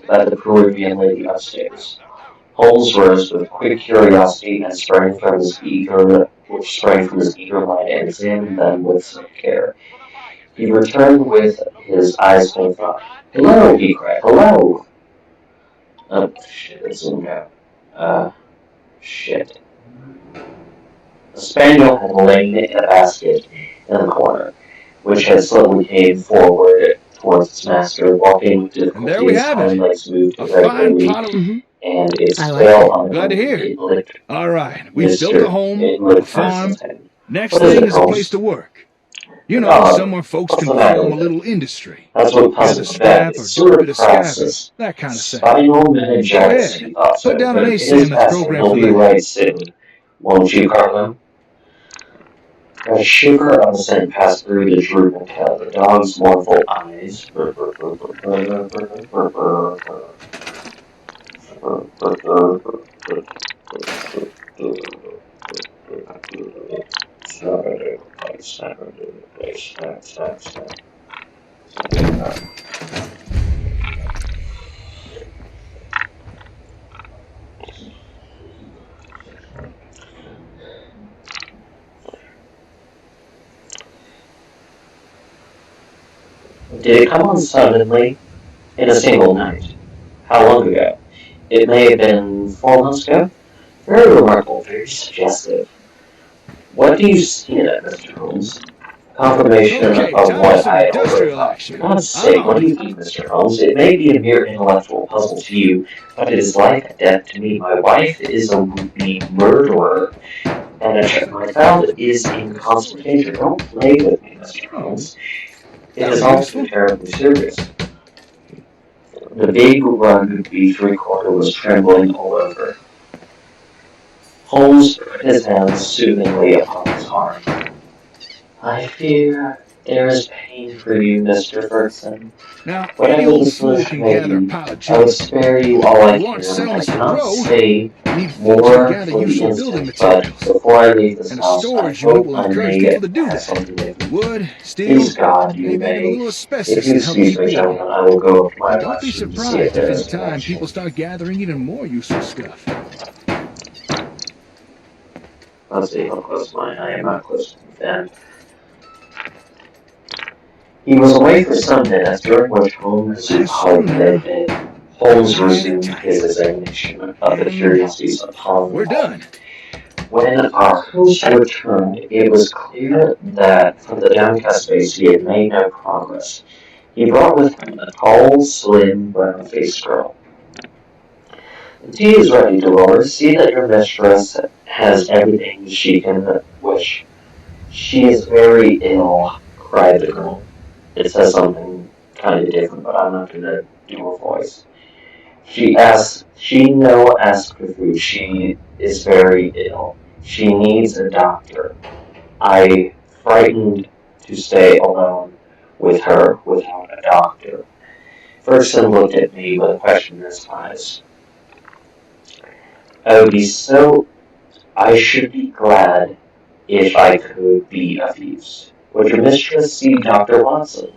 by the Peruvian lady upstairs. Holmes rose with quick curiosity and sprang from his eager line and examined them with some care. He returned with his eyes full of thought. "Hello!" he cried. "Hello!" Oh, shit, it zoomed out. Shit. The spaniel had lain in a basket in the corner, which had slowly came forward towards its master, walking with difficulty. Its hind legs moved irregularly, and its tail on the ground. It licked. All right, we've built a home, a farm. Next thing is a place to work. You know, somewhere folks can form a little industry. That's what puzzles that. It's sort of process. That kind of thing. Spinal meningitis, he thought so. Put down But an it is ASAM passing. program He'll for be that. right soon. Won't you, Carlo? A shiver of scent passed through the drooping tail. The dog's mournful eyes Did it come on suddenly, in a single night? How long ago? It may have been 4 months ago. Very remarkable, very suggestive. What do you see in it, Mr. Holmes? Confirmation of what I already thought. For God's sake, what do you mean, Mr. Holmes? It may be a mere intellectual puzzle to you, but it is life and death to me. My wife is the murderer And my child is in constant danger. Don't play with me, Mr. Holmes. It That is was all useful. too terribly serious. The big rug beef recorder was trembling all over. Holmes put his hands soothingly upon his arm. I fear there is pain for you, Mr. Ferguson. Now, any Whatever the old fool solution can may gather a be, pile of I will junk. spare you all I You aren't can. selling I us for cannot row. say You need folks who more gather for the useful building instant, but materials. before I leave this And a house, I storage unit hope will I encourage may people to do have that. something with me. Wood, steel, Please God, you maybe even a may. little If asbestos you to help excuse keep me, warm. gentlemen, I will go up to my And don't be luncheon to see if surprised if there in is a time people connection. start gathering even more useful stuff. Let's see how close I am not close to the end. He was away for some minutes, during which Holmes That's true held now. bed. Holmes Hang resumed tight. his examination of the And curiosities upon the we're wall. done. When our host returned, it was clear that from the downcast face he had made no progress. He brought with him a tall, slim, brown-faced girl. The tea is ready, Dolores. See that your mistress has everything she can wish. She is very ill, cried the girl. It says something kind of different, but I'm not going to do her voice. She no ask for food. She is very ill. She needs a doctor. I frightened to stay alone with her without a doctor. Ferguson looked at me with a question in his eyes. I should be glad if I could be of use. Would your mistress see Dr. Watson?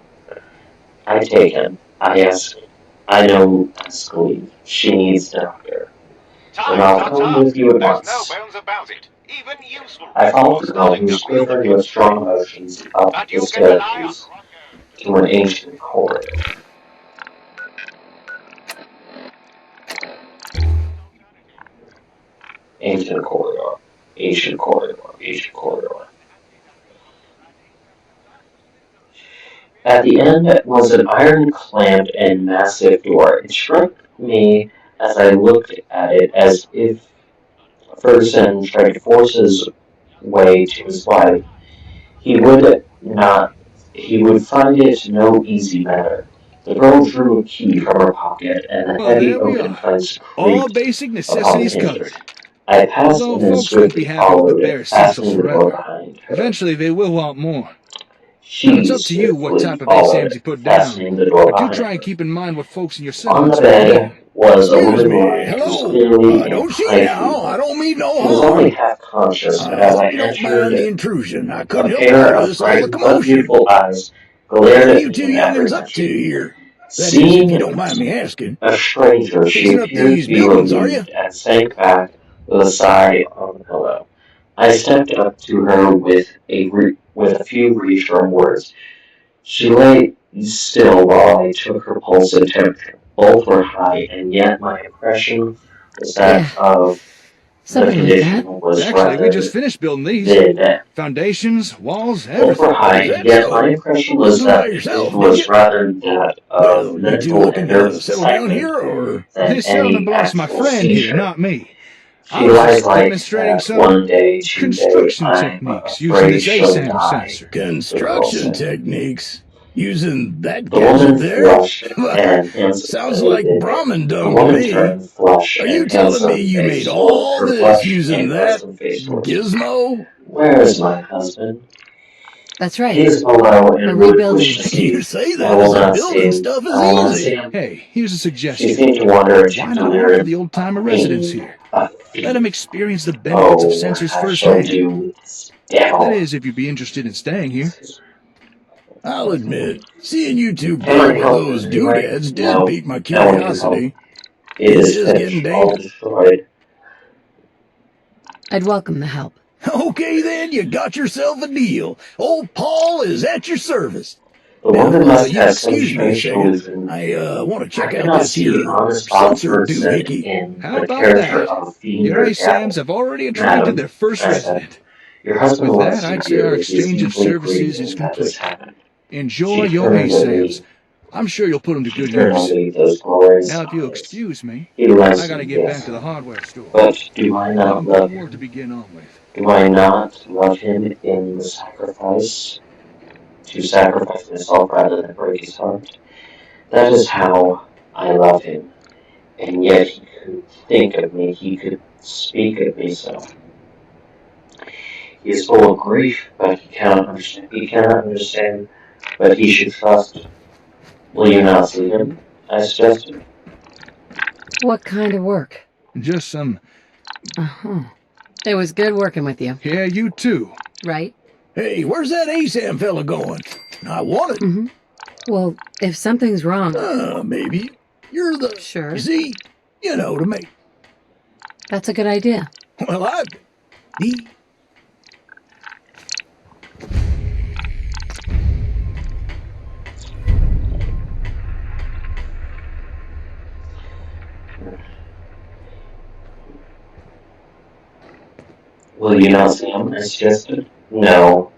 I take him. I know ask leave. She needs a doctor. Then I'll come with you at There's no once. bones about it. Even useful I followed people the girl, starting who to was feel the quivering with pinch. strong emotions, up But the you can rely on staircase Rocco to an ancient corridor. Ancient corridor. Ancient corridor. Ancient corridor. At the end was an iron-clamped and massive door. It struck me as I looked at it as if Ferguson tried to force his way to his wife. He would not. He would find it no easy matter. The girl drew a key from her pocket, and the Well, heavy there we oaken are. planks All creaked basic upon the necessities hinges. covered. I passed Although in and folks won't be swiftly happy with the followed bare it, essentials fastening the door forever. behind her. Eventually they will want more. Now, it's She up to you what swiftly type of followed, ASAMs you put down, fastening the door but do behind try and her. keep in mind what folks in your On settlements the are bed getting. was a Excuse woman me. lying, who was Hello. clearly in Don't she high now. fever. I don't mean no She was only harm. half conscious, but I as I hope you don't mind the entered, intrusion. I a couldn't help pair of notice all the bright but commotion. beautiful eyes What glared are at you me two in young'uns up to apprehension. here? That is, if you Seeing don't mind me asking. a stranger, she Fixing up appeared these to be buildings, are you? relieved and sank back with a sigh on the pillow. I stepped up to her with a few reassuring words. She lay still while I took her pulse and temperature. Both were high, and yet my impression was that Yeah, of the something like condition that. was Actually, we rather just finished building these. vivid. Foundations, walls, Both were everything. high, Is and that yet my so? impression Built was them by that it yourself, did you? was rather that of Well, you two mental and looking to nervous settle down excitement here, or? than This settlement any belongs to my actual friend here, seizure. not me. I She was lies just like demonstrating that some one day, Tuesday. construction I'm techniques using afraid this she'll ASAM die, sensor. the girl Construction said. techniques? Using that The gadget woman there? flushed and Sounds like hesitated. Brahmin The dung to woman me. turned flushed Are you and telling me handsome you made faced towards all her this flushed using and that handsome face towards me. gizmo? Where is my husband? That's He right. is below We're and would rebuilding wish to this. see You you. say I that will as if not see building him. stuff is I will not see easy. him. Hey, here's a She suggestion. seemed to wander into Why not offer the delirium. old-timer A residents fiend. here? A Let them fiend. experience the benefits of Oh, sensors I shall firsthand. do this. That Devil. is, if you'd be interested in staying here. I'll admit, seeing you two Can play I with help those in any way? doodads did No. pique my No one can help. curiosity. It It is is getting finished. All dangerous. destroyed. I'd welcome the help. Okay then, you got yourself a deal. Old Paul is at your service. The Now, woman must you have some excuse me a strange second. delusion. I want to I check out cannot this see here honest Bob sensor Ferguson doohickey. in How the about character that? of a fiend Your or devil. ASAMs have already attracted Madam, their first I said, resident. your husband With wants that, you I'd say here. our He is exchange of deeply services is grieving that this complete. happened. Enjoy She your turned to ASAMs. me. I'm sure you'll put them to good Sure, use. those glorious Now, if you'll eyes. excuse me, He loves I gotta him, get yes. back to the hardware store. But do I not Got love more work to him? begin on with. Do I not love him in the sacrifice? To sacrifice myself rather than break his heart? That is how I love him. And yet he could think of me, he could speak of me so. He is full of grief, but he cannot understand. He cannot understand, but he should trust. Will you not see him? I suggested. What kind of work? Just some... Uh-huh. It was good working with you. Yeah, you too. Right? Hey, where's that ASAM fella going? I want it. Mm-hmm. Well, if something's wrong... Maybe. You're the... Sure. You see? You know, to make... That's a good idea. Well, Will you not see him? I suggested. No,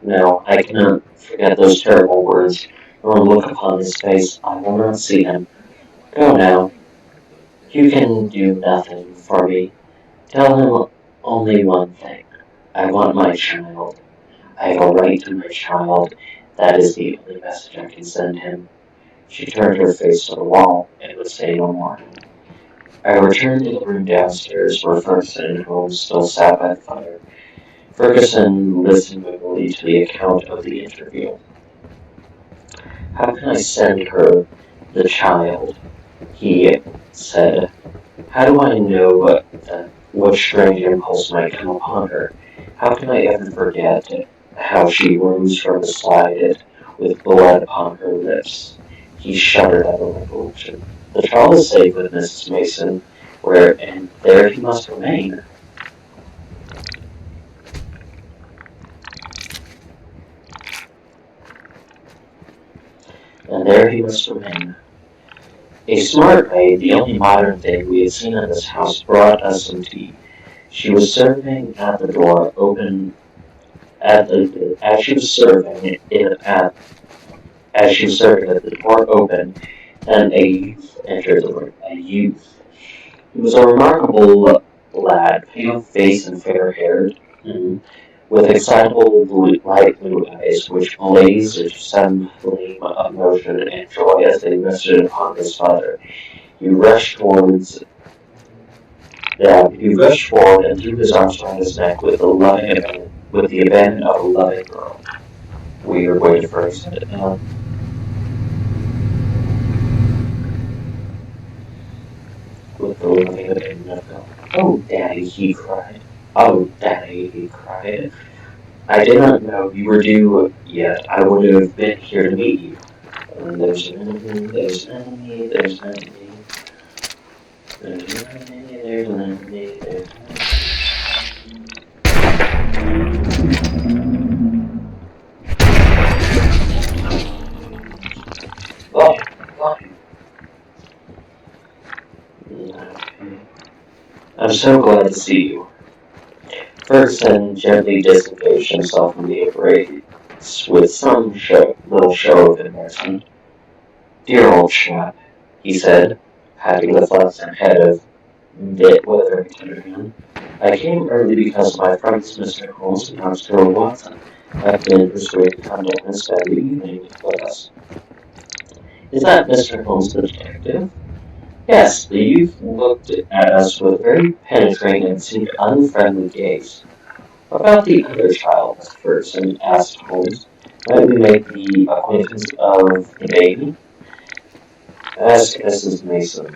I cannot forget those terrible words, nor look upon his face. I will not see him. Go now. You can do nothing for me. Tell him only one thing. I want my child. I have a right to my child. That is the only message I can send him. She turned her face to the wall and would say no more. I returned to the room downstairs where Ferguson and Holmes still sat by the fire. Ferguson listened moodily to the account of the interview. How can I send her the child? He said. How do I know what strange impulse might come upon her? How can I ever forget how she rose from beside it with blood upon her lips? He shuddered at the recollection. The child is safe with Mrs. Mason, and there he must remain. And there he must remain. A smart maid, the only modern thing we had seen in this house, brought us some tea. She was serving at the door, as she was serving it, the door opened, and a youth entered the room. A youth. He was a remarkable lad, pale faced and fair-haired, with excitable light blue eyes, which blazed a sudden flame of motion and joy as they rested upon his father. He rushed forward and threw his arms around his neck with the abandon of a loving girl. Weird way to phrase it. With the loving abandon of a girl. Oh, Daddy, he cried. Oh, Daddy, he cried. I did not know you were due yet. I would have been here to meet you. There's an enemy, there's an enemy, there's an enemy. There's an enemy, there's an enemy, there's an enemy. I'm so glad to see you. Ferguson gently disengaged himself from the embrace with some little show of embarrassment. Dear old chap, he said, patting the flaxen head of Dick with a very tender hand. I came early because my friends Mr. Holmes and Dr. Watson have been persuaded to come down and spend the evening with us. Is that Mr. Holmes the detective? Yes, the youth looked at us with a very penetrating and seemed unfriendly gaze. What about the other child, Mr. Ferguson? Asked Holmes. Might we make the acquaintance of the baby? Ask Mrs. Mason.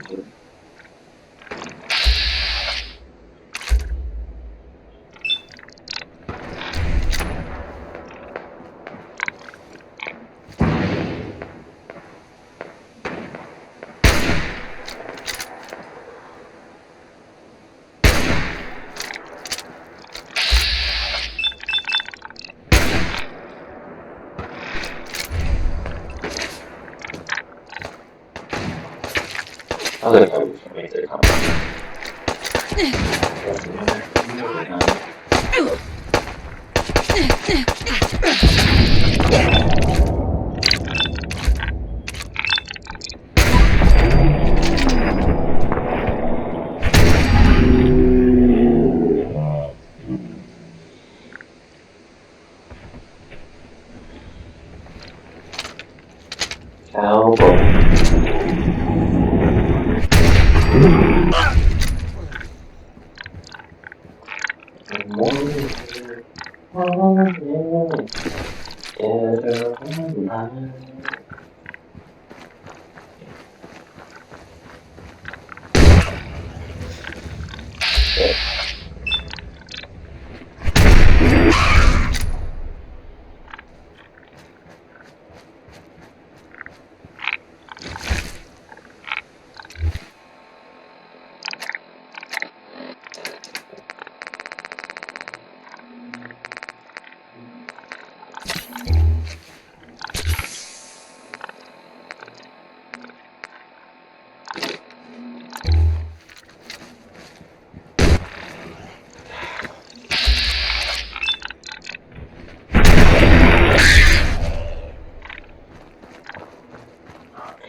Other folks can make their comments.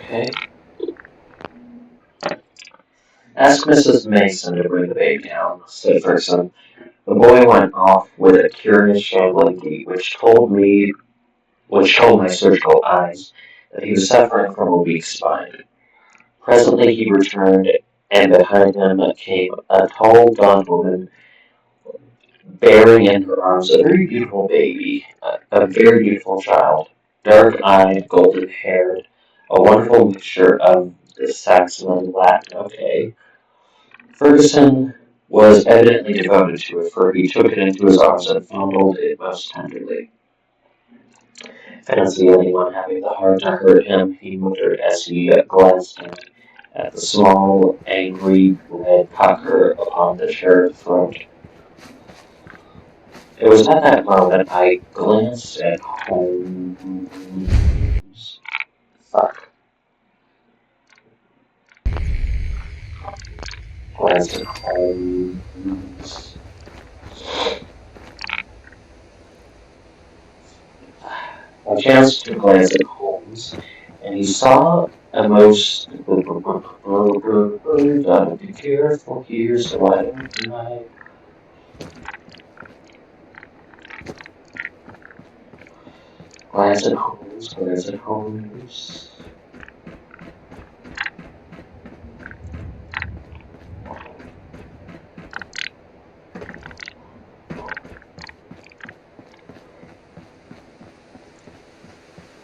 Okay. Ask Mrs. Mason to bring the baby down, said Ferguson. The boy went off with a curious shambling gait, which told my surgical eyes that he was suffering from a weak spine. Presently he returned, and behind him came a tall, gaunt woman, bearing in her arms a very beautiful baby, a very beautiful child, dark-eyed, golden-haired, a wonderful mixture of the Saxon and Latin. Okay. Ferguson was evidently devoted to it, for he took it into his arms and fondled it most tenderly. Fancy anyone having the heart to hurt him, he muttered as he glanced down at the small, angry red pucker upon the cherub throat. It was at that moment I glanced at Holmes. Fuck. Glanced at Holmes. I chanced to glance at Holmes, and he saw a most... Gotta be careful here so I don't die. Glance at Holmes, glance at Holmes.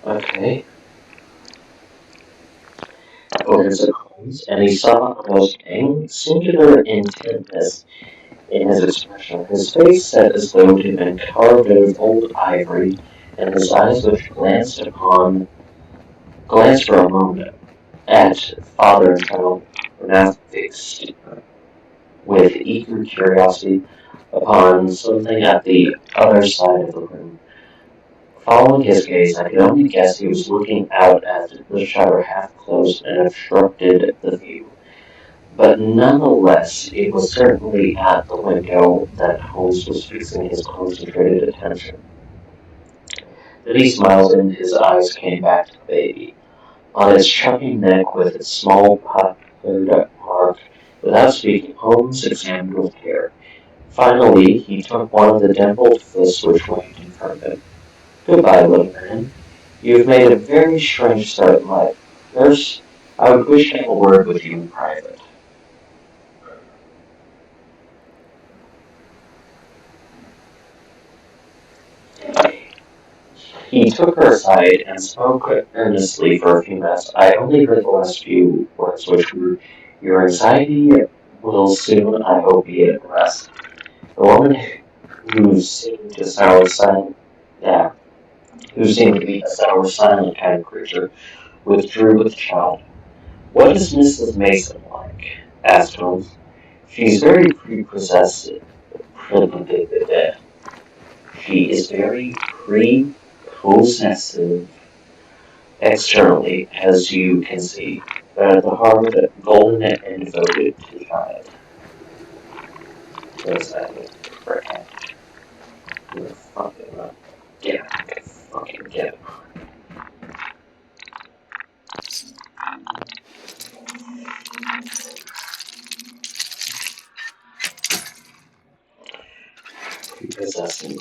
Okay. Glance at Holmes, and he saw a most singular intentness in his expression. His face set as though it had been carved out of old ivory, and his eyes, which glanced for a moment at father and child, were now fixed with eager curiosity upon something at the other side of the room. Following his gaze, I could only guess he was looking out as the shutter half closed and obstructed the view. But nonetheless, it was certainly at the window that Holmes was fixing his concentrated attention. Then he smiled and his eyes came back to the baby. On its chubby neck with its small puckered mark, without speaking, Holmes examined with care. Finally, he took one of the dimpled fists which waved in front of him. Goodbye, little man. You've made a very strange start in life. Nurse, I would wish to have a word with you in private. He took her aside and spoke earnestly for a few minutes. I only heard the last few words, which were, "Your anxiety will soon, I hope, be at rest." The woman who seemed to be a sour, silent kind of creature, withdrew with the child. "What is Mrs. Mason like?" asked Holmes. "She's very prepossessive. She is very prepossessive externally, as you can see, but at the heart, golden and devoted to the child." What does that mean? For a cat? You're fucking up. Yeah, fucking get him. Prepossessing.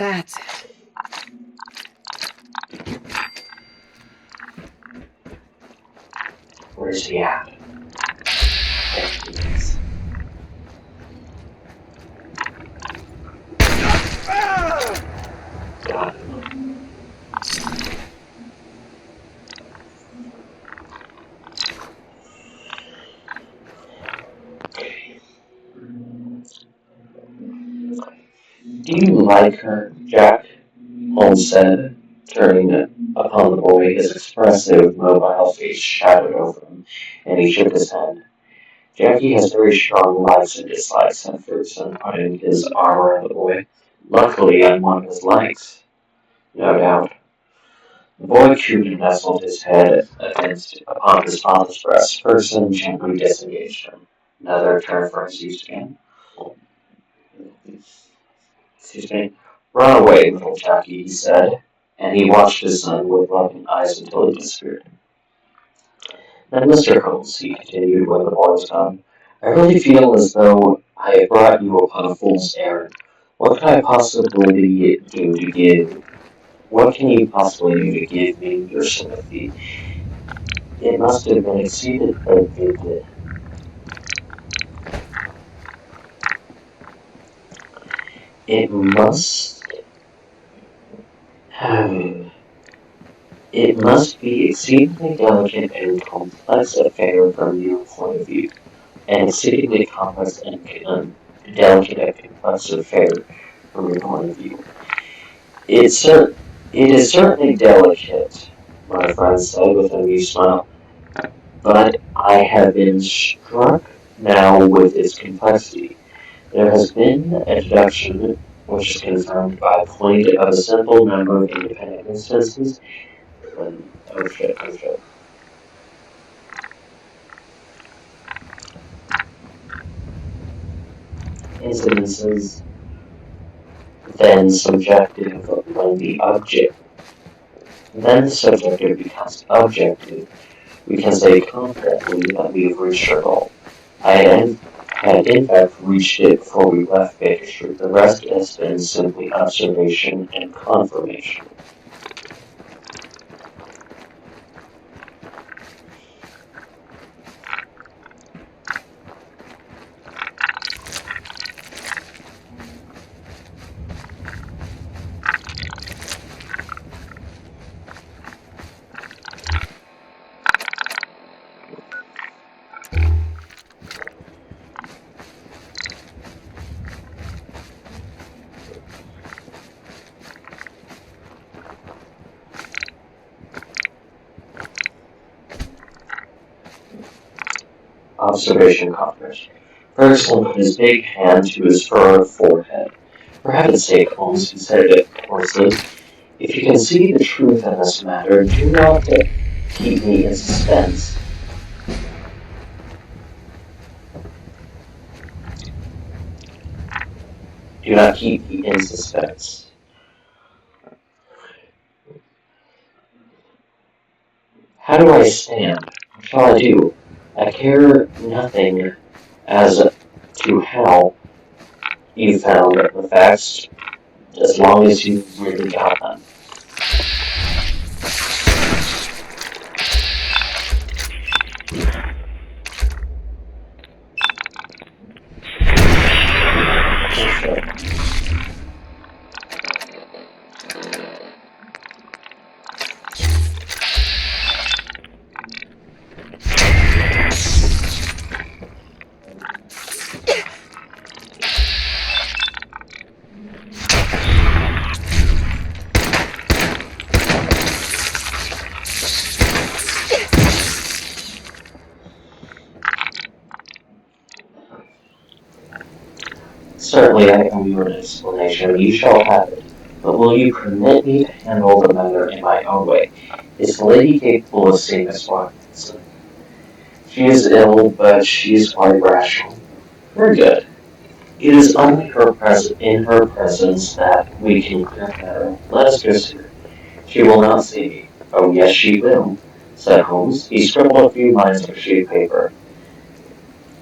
That's it. Where's he at? There he is. Got him. Do you like her, Jack? Holmes said, turning upon the boy, his expressive, mobile face shadowed over him, and he shook his head. Jackie has very strong likes and dislikes, said Ferguson, putting his arm around the boy. Luckily, I'm one of his likes. No doubt. The boy chewed and nestled his head upon his father's breast. Ferguson gently disengaged him. Another turn for his use again. Excuse me. Run away, little Jackie, he said, and he watched his son with loving eyes until he disappeared. Then, Mr. Holmes, he continued when the boy was gone, I really feel as though I have brought you upon a fool's errand. What can I possibly do to give? What can you possibly do to give me your sympathy? It must have been exceeded. It must have. It must be exceedingly delicate and complex affair from your point of view. An exceedingly complex and delicate and complex affair from your point of view. It is certainly delicate, my friend said with an amused smile, but I have been struck now with its complexity. There has been a deduction which is confirmed by point of a simple number of independent instances. Oh shit. Incidences then subjective when the subjective becomes objective, we can say confidently that we have reached our goal. I had in fact reached it before we left Baker Street. The rest has been simply observation and confirmation. Observation confirmation. Ferguson put his big hand to his furrowed forehead. For heaven's sake, Holmes, he said it hoarsely, if you can see the truth in this matter, do not keep me in suspense. Do not keep me in suspense. How do I stand? What shall I do? I care nothing as to how you found the facts, as long as you really got them. Certainly I owe you an explanation. You shall have it. But will you permit me to handle the matter in my own way? Is the lady capable of seeing Miss Watkinson? She is ill, but she is quite rational. Very good. It is only in her presence that we can clear the matter. Let us go see her. She will not see me. Oh, yes, she will, said Holmes. He scribbled a few lines on a sheet of paper.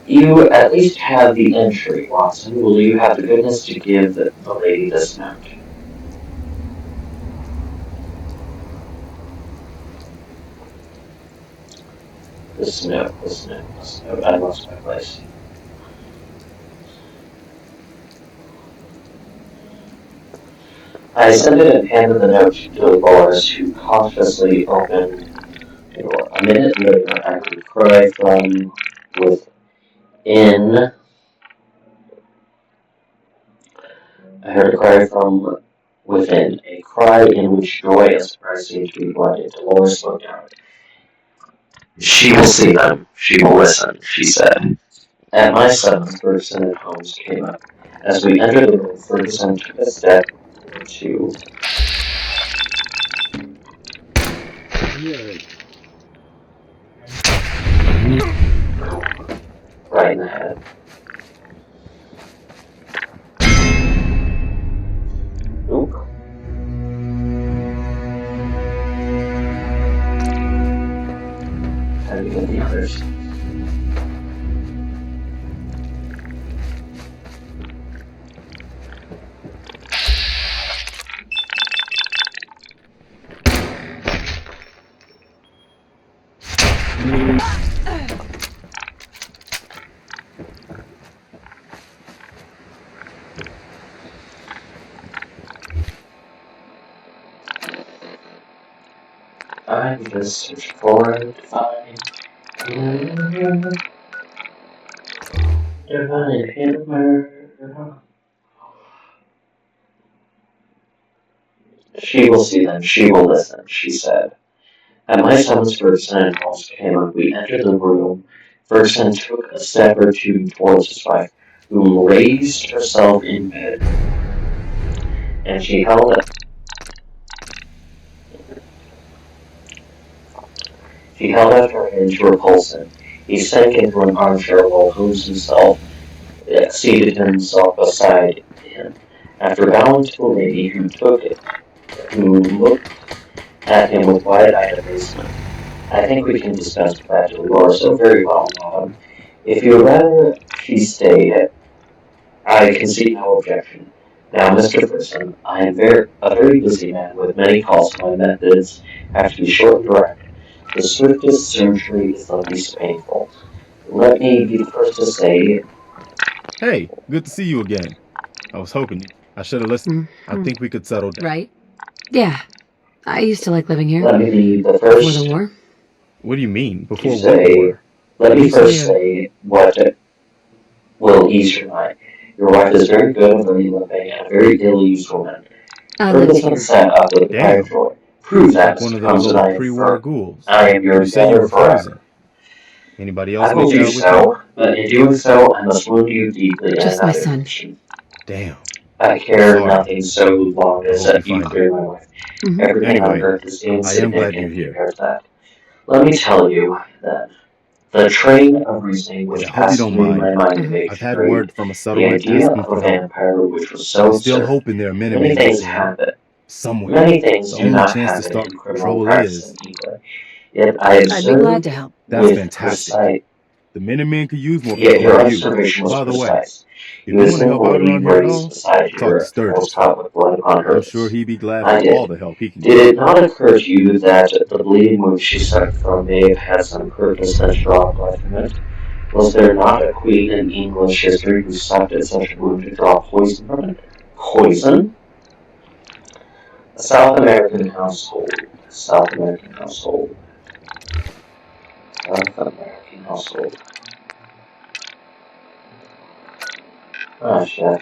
You at least have the entry, Watson. Will you have the goodness to give the lady this note? The snow. I lost my place. I ascended and handed the note to Dolores, who cautiously opened the door. A minute later, I heard a cry from within. A cry in which joy and surprise seemed to be blended. Dolores looked out. She will see them. She will listen, she said. At my summons, Ferguson and Holmes came up. As we entered the room, Ferguson took a step or two. Right in the head. Oop. How do you get the others? I'm just searching for it to find divine hammer. She will see them, she will listen, she said. At my summons, Ferguson and Holmes came up. We entered the room. Ferguson took a step or two towards his wife, who raised herself in bed, and she held out her hand to repulse him. He sank into an armchair while Holmes himself seated himself beside him. After bowing to a lady who looked at him with wide-eyed amazement. I think we can dispense with that, Dolores. So very well, madam. If you would rather she stayed, I can see no objection. Now, Mr. Ferguson, I am a very busy man with many calls. My methods have to be short and direct. The swiftest surgery is the least painful. Let me be the first to say... Hey, good to see you again. I was hoping I should have listened. I think we could settle down. Right? Yeah. I used to like living here. Let me be the Before first... the war. What do you mean? Before what war? Let me first say what will ease your mind. Your wife is very good and very loving and a very ill-used woman. Ferguson sat up with a cry of joy. Prove that, Mr. Holmes, and I am your debtor forever. Anybody else? I believe so, but in doing so, I must wound you deeply. Just my son. Damn. I care nothing so long as you clear my wife. Everything on earth is insignificant compared to that. Let me tell you, then, the train of reasoning which passed through my mind of age straight, the idea of a vampire which was so absurd. Many things happen. Many things do not happen in criminal practice in England. Yet I I'd be glad to help. That's fantastic. The Minutemen could use more Yet people your like you. observation was By the way, precise. if you want to help out around here at all, beside talk to Sturgis. with blood upon her I'm sure he'd be glad I for all did. the help he can Did it not occur to you that the bleeding wound she suffered from may have had some purpose and draw blood from it? Was there not a queen in English history who sucked at such a wound to draw poison from it? Poison? A South American household. South American household. South American household. Ah, shit.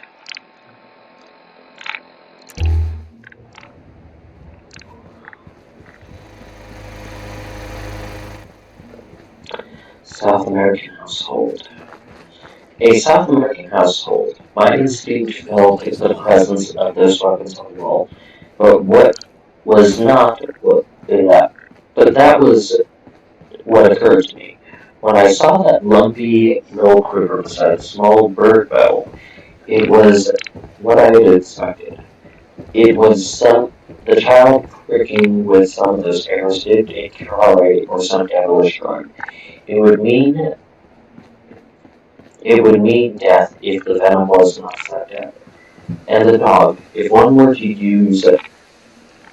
South American household. A South American household. My instinct felt the presence of those weapons on the wall, but what was not what but that was what occurred to me. When I saw that lumpy mill quiver beside a small bird bow, it was what I had expected. It was the child pricking with some of those arrows dipped in curare or some devilish drug. It would mean death if the venom was not sucked out. And the dog, if one were to use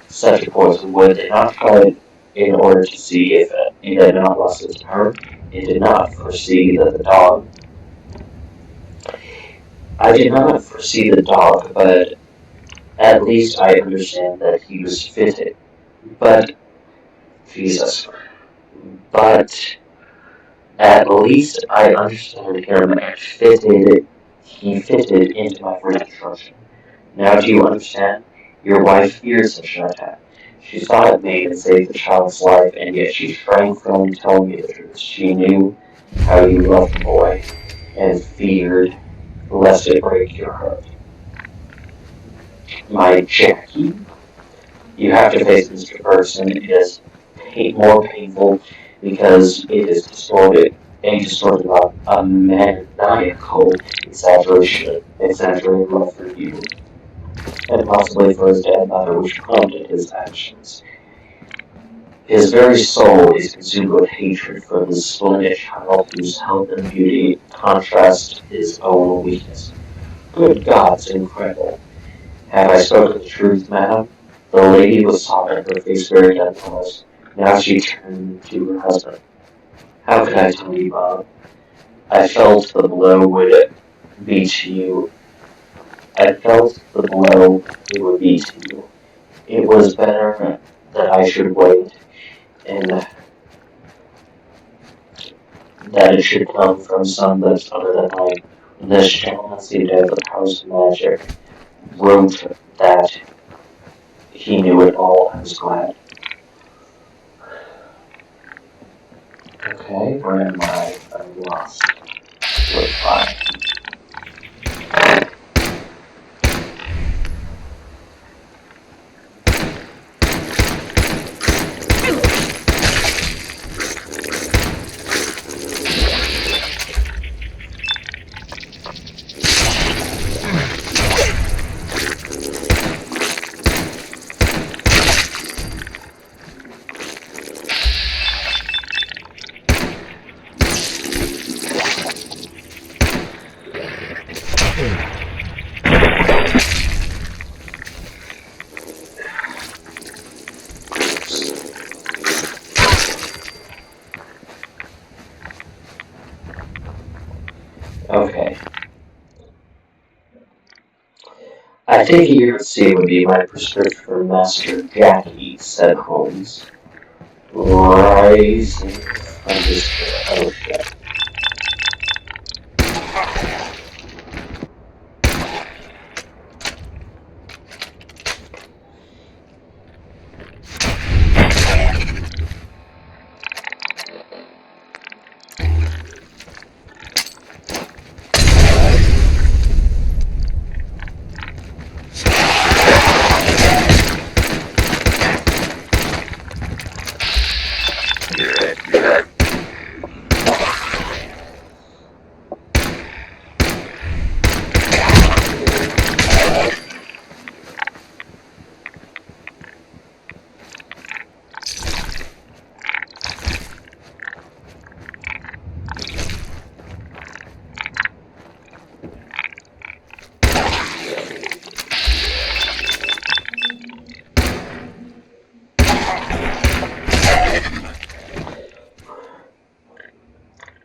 such a poison, would they not try in order to see if it had not lost its power. It did not foresee that the dog. I did not foresee the dog, but at least I understand that he was fitted. But, Jesus. But, at least I understand him and he fitted into my reconstruction. Now do you understand? Your wife feared such an attack. She saw it made and saved the child's life, and yet she shrank from telling me the truth. She knew how you loved the boy, and feared lest it break your heart. My Jackie, you have to face Mr. Person. It is more painful because it is distorted about a maniacal exaggerated love for you, and possibly for his dead mother, which prompted his actions. His very soul is consumed with hatred for this splendid child whose health and beauty contrast his own weakness. Good God, it's incredible. Have I spoken the truth, madam? The lady was sobbing, her face very downcast. Now she turned to her husband. How could I tell you, Bob? I felt the blow would be to you. I felt the blow it would be to you. It was better that I should wait, and that it should come from some lips other than mine. This gentleman seemed to have the powers of magic. Wrote that he knew it all. I was glad. Okay, where am I? I'm lost. Let's find. Okay. I think a year at sea would be my prescription for Master Jackie, said Holmes, rising from his chair. Oh shit.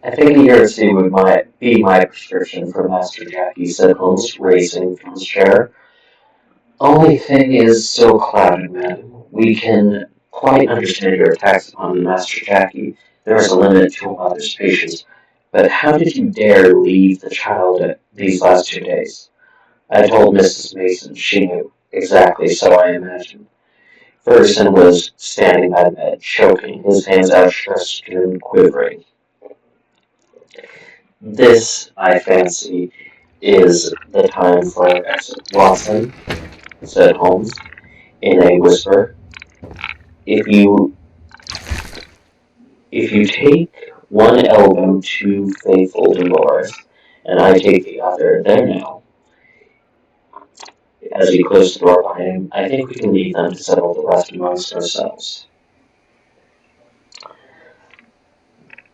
I think a year at sea would be my prescription for Master Jackie, said Holmes, raising from his chair. Only thing is so clouded, madam. We can quite understand your attacks upon Master Jackie. There is a limit to a mother's patience. But how did you dare leave the child these last 2 days? I told Mrs. Mason. She knew. Exactly, so I imagined. Ferguson was standing by the bed, choking, his hands outstretched and quivering. This, I fancy, is the time for our exit. Watson, said Holmes, in a whisper, if you take one elbow to faithful Dolores, and I take the other, there now. As he closed the door behind him, I think we can leave them to settle the rest amongst ourselves.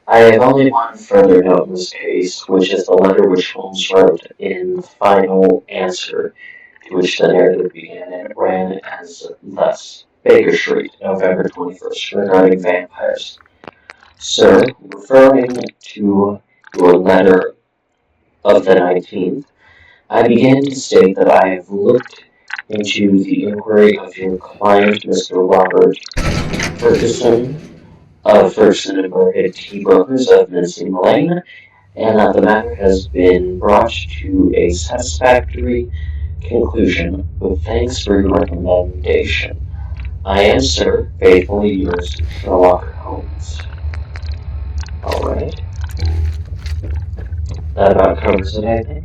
I have only one further note in this case, which is the letter which Holmes wrote in final answer to which the narrative began, and it ran as thus. Baker Street, November 21st, regarding vampires. Sir, referring to your letter of the 19th, I begin to state that I have looked into the inquiry of your client, Mr. Robert Ferguson, of Ferguson and Burkett Tea Brokers of Mincing Lane, and that the matter has been brought to a satisfactory conclusion, with thanks for your recommendation. I am, sir, faithfully yours, Sherlock Holmes. Alright. That about covers it, I think.